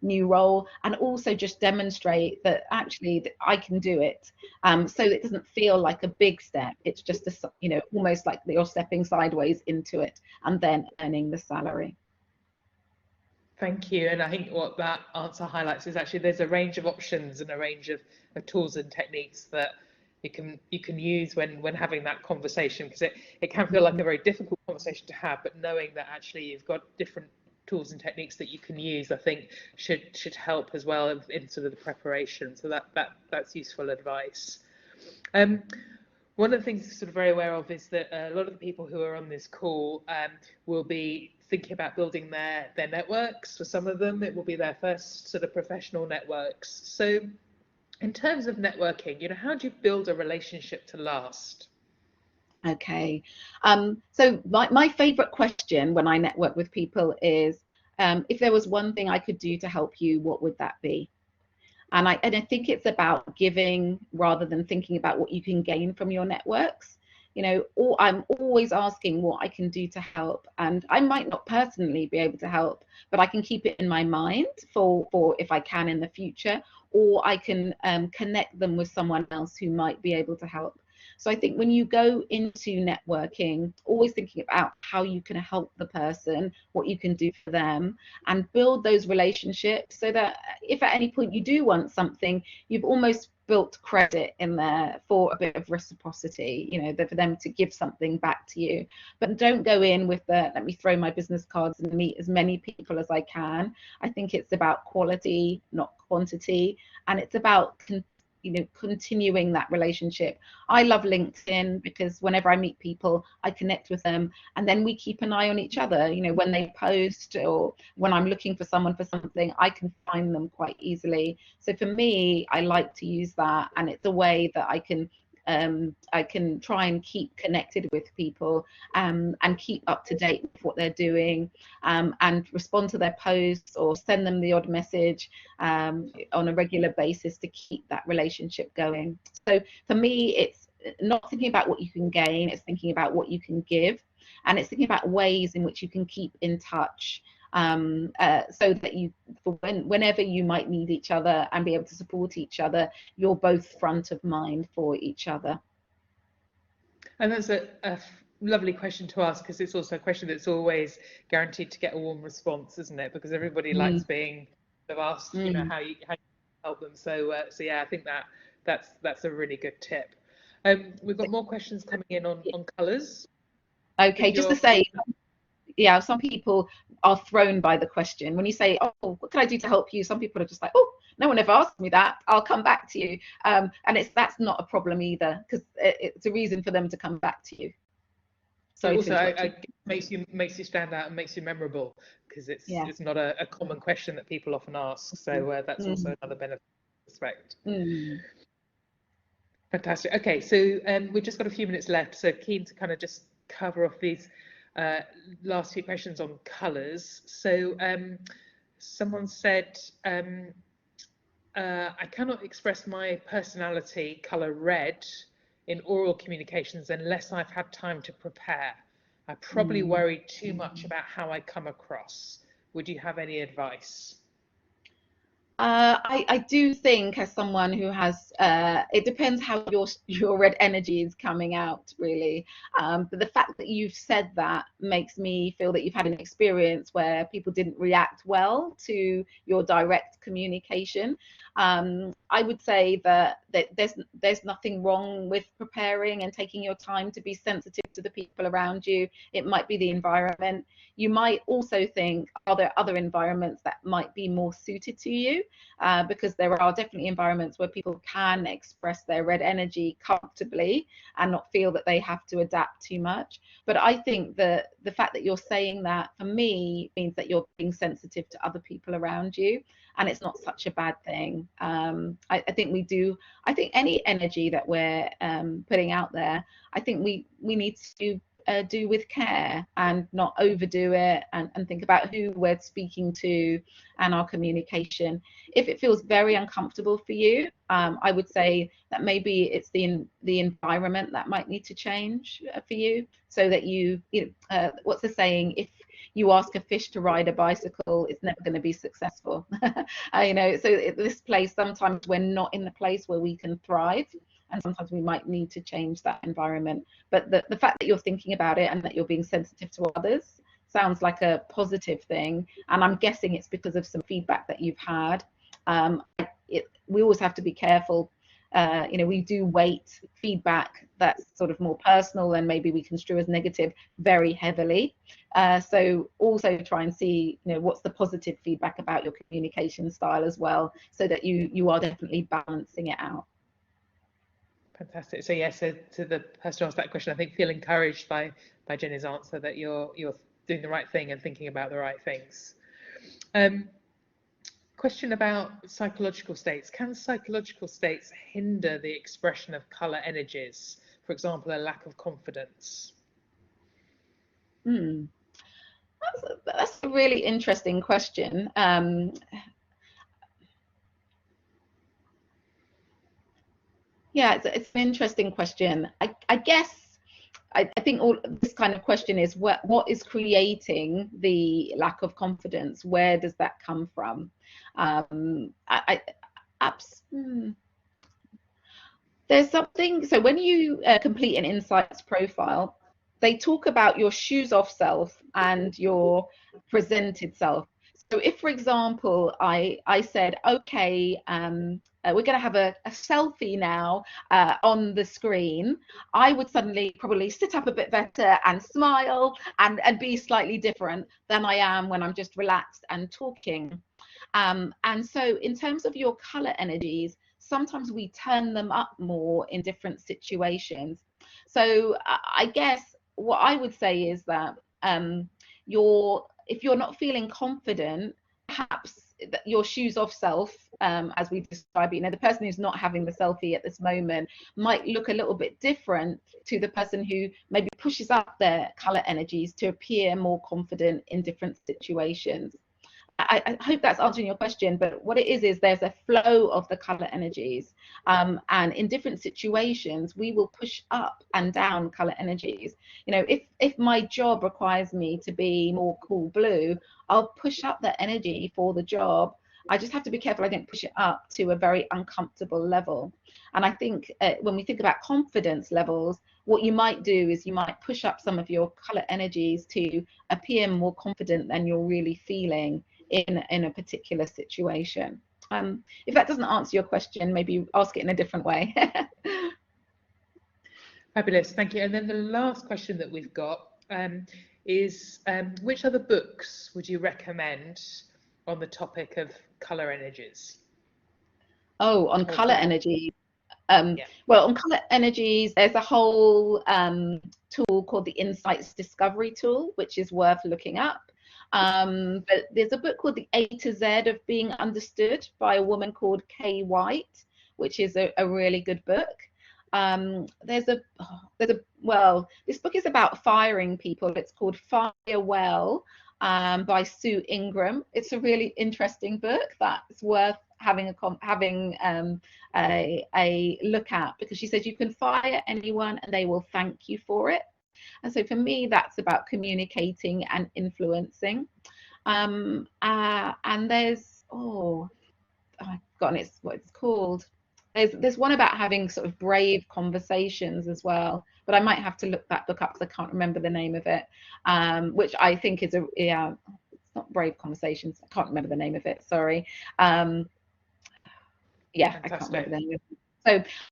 new role, and also just demonstrate that actually that I can do it. So it doesn't feel like a big step. It's just a, you know, almost like you're stepping sideways into it and then earning the salary. Thank you. And I think what that answer highlights is actually there's a range of options and a range of tools and techniques that you can use when having that conversation, because it can feel like a very difficult conversation to have, but knowing that actually you've got different tools and techniques that you can use, I think should help as well in sort of the preparation. So that's useful advice. One of the things I'm sort of very aware of is that a lot of the people who are on this call will be thinking about building their networks. For some of them, it will be their first sort of professional networks. So in terms of networking, you know, how do you build a relationship to last? Okay. So my favorite question when I network with people is, if there was one thing I could do to help you, what would that be? And I think it's about giving rather than thinking about what you can gain from your networks. You know, or I'm always asking what I can do to help. And I might not personally be able to help, but I can keep it in my mind for if I can in the future, or I can connect them with someone else who might be able to help. So I think when you go into networking, always thinking about how you can help the person, what you can do for them, and build those relationships so that if at any point you do want something, you've almost built credit in there for a bit of reciprocity, you know, for them to give something back to you. But don't go in with the let me throw my business cards and meet as many people as I can. I think it's about quality, not quantity, and it's about continuing that relationship. I love LinkedIn because whenever I meet people, I connect with them, and then we keep an eye on each other. You know, when they post or when I'm looking for someone for something, I can find them quite easily. So for me, I like to use that, and it's a way that I can try and keep connected with people, and keep up to date with what they're doing, and respond to their posts or send them the odd message on a regular basis to keep that relationship going. So for me, it's not thinking about what you can gain, it's thinking about what you can give, and it's thinking about ways in which you can keep in touch, so that you, whenever you might need each other and be able to support each other, you're both front of mind for each other. And that's a lovely question to ask, because it's also a question that's always guaranteed to get a warm response, isn't it? Because everybody likes being asked, you know, how you help them. So yeah, I think that's a really good tip. We've got more questions coming in on colours. Okay, just to say, yeah, some people are thrown by the question. When you say, oh, what can I do to help you? Some people are just like, oh, no one ever asked me that. I'll come back to you. And that's not a problem either, because it's a reason for them to come back to you. So also, I makes you stand out and makes you memorable, because it's not a common question that people often ask. So that's also another benefit. Respect. Fantastic. Okay, so we've just got a few minutes left, so keen to kind of just cover off these last few questions on colours. So someone said, I cannot express my personality colour red in oral communications unless I've had time to prepare. I probably worry too much about how I come across. Would you have any advice? I do think, as someone who has, it depends how your red energy is coming out, really. But the fact that you've said that makes me feel that you've had an experience where people didn't react well to your direct communication. I would say that there's nothing wrong with preparing and taking your time to be sensitive to the people around you. It might be the environment. You might also think, are there other environments that might be more suited to you? Because there are definitely environments where people can express their red energy comfortably and not feel that they have to adapt too much. But I think that the fact that you're saying that, for me, means that you're being sensitive to other people around you, and it's not such a bad thing. I think any energy that we're putting out there, I think we need to do with care and not overdo it, and think about who we're speaking to and our communication. If it feels very uncomfortable for you, I would say that maybe it's the environment that might need to change for you, so that what's the saying, if you ask a fish to ride a bicycle, it's never going to be successful. So at this place, sometimes we're not in the place where we can thrive, and sometimes we might need to change that environment. But the fact that you're thinking about it and that you're being sensitive to others sounds like a positive thing, and I'm guessing it's because of some feedback that you've had. We always have to be careful. We do weight feedback that's sort of more personal and maybe we construe as negative very heavily. So also try and see, what's the positive feedback about your communication style as well, so that you are definitely balancing it out. Fantastic. So yeah, so to the person who asked that question, I think feel encouraged by Jenny's answer that you're doing the right thing and thinking about the right things. Question about psychological states. Can psychological states hinder the expression of colour energies? for example, a lack of confidence? That's a really interesting question. Yeah, it's an interesting question. I guess I think all this kind of question is what is creating the lack of confidence? Where does that come from? There's something. So when you complete an insights profile, they talk about your shoes off self and your presented self. So if, for example, I said, okay, we're going to have a selfie now on the screen, I would suddenly probably sit up a bit better and smile and be slightly different than I am when I'm just relaxed and talking. And so in terms of your color energies, sometimes we turn them up more in different situations. So I guess what I would say is that if you're not feeling confident, perhaps your shoes off self, as we describe it, the person who's not having the selfie at this moment might look a little bit different to the person who maybe pushes up their color energies to appear more confident in different situations. I hope that's answering your question, but what it is there's a flow of the color energies, and in different situations we will push up and down color energies. If my job requires me to be more cool blue, I'll push up that energy for the job. I just have to be careful I don't push it up to a very uncomfortable level. And I think when we think about confidence levels, what you might do is you might push up some of your color energies to appear more confident than you're really feeling in a particular situation. If that doesn't answer your question, maybe ask it in a different way. Fabulous, thank you. And then the last question that we've got is which other books would you recommend on the topic of colour energies? Oh, on colour energies. Well, on colour energies, there's a whole tool called the Insights Discovery Tool, which is worth looking up. But there's a book called The A to Z of Being Understood by a woman called Kay White, which is a really good book. This book is about firing people. It's called Fire Well by Sue Ingram. It's a really interesting book that's worth having a look at, because she says you can fire anyone and they will thank you for it. And so for me, that's about communicating and influencing. And there's, I've forgotten what it's called. There's one about having sort of brave conversations as well, but I might have to look that book up because I can't remember the name of it, which I think is it's not Brave Conversations. I can't remember the name of it, sorry. I can't remember the name of it.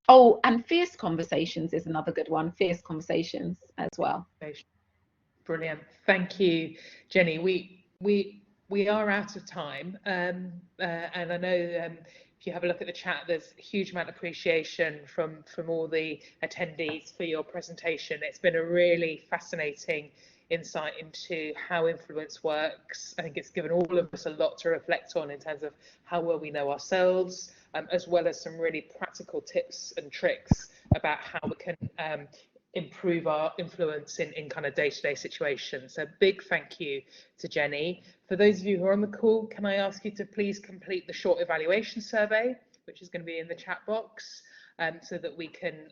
So, and Fierce Conversations is another good one. Fierce Conversations as well. Brilliant. Thank you, Jenny. We are out of time, and I know if you have a look at the chat, there's a huge amount of appreciation from all the attendees for your presentation. It's been a really fascinating insight into how influence works. I think it's given all of us a lot to reflect on in terms of how well we know ourselves, as well as some really practical tips and tricks about how we can improve our influence in kind of day-to-day situations. So big thank you to Jenny. For those of you who are on the call, can I ask you to please complete the short evaluation survey, which is going to be in the chat box, so that we can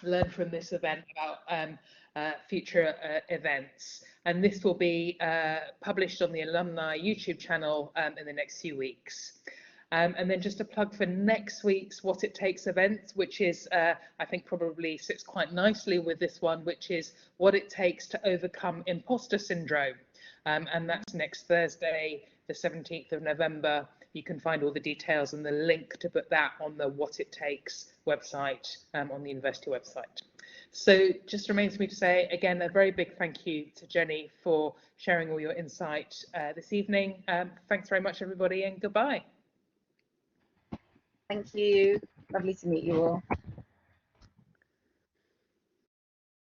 learn from this event about future events. And this will be published on the Alumni YouTube channel in the next few weeks. And then just a plug for next week's What It Takes event, which is, I think probably sits quite nicely with this one, which is what it takes to overcome imposter syndrome. And that's next Thursday, the 17th of November. You can find all the details and the link to put that on the What It Takes website, on the university website. So just remains for me to say, again, a very big thank you to Jenny for sharing all your insight this evening. Thanks very much, everybody, and goodbye. Thank you. Lovely to meet you all.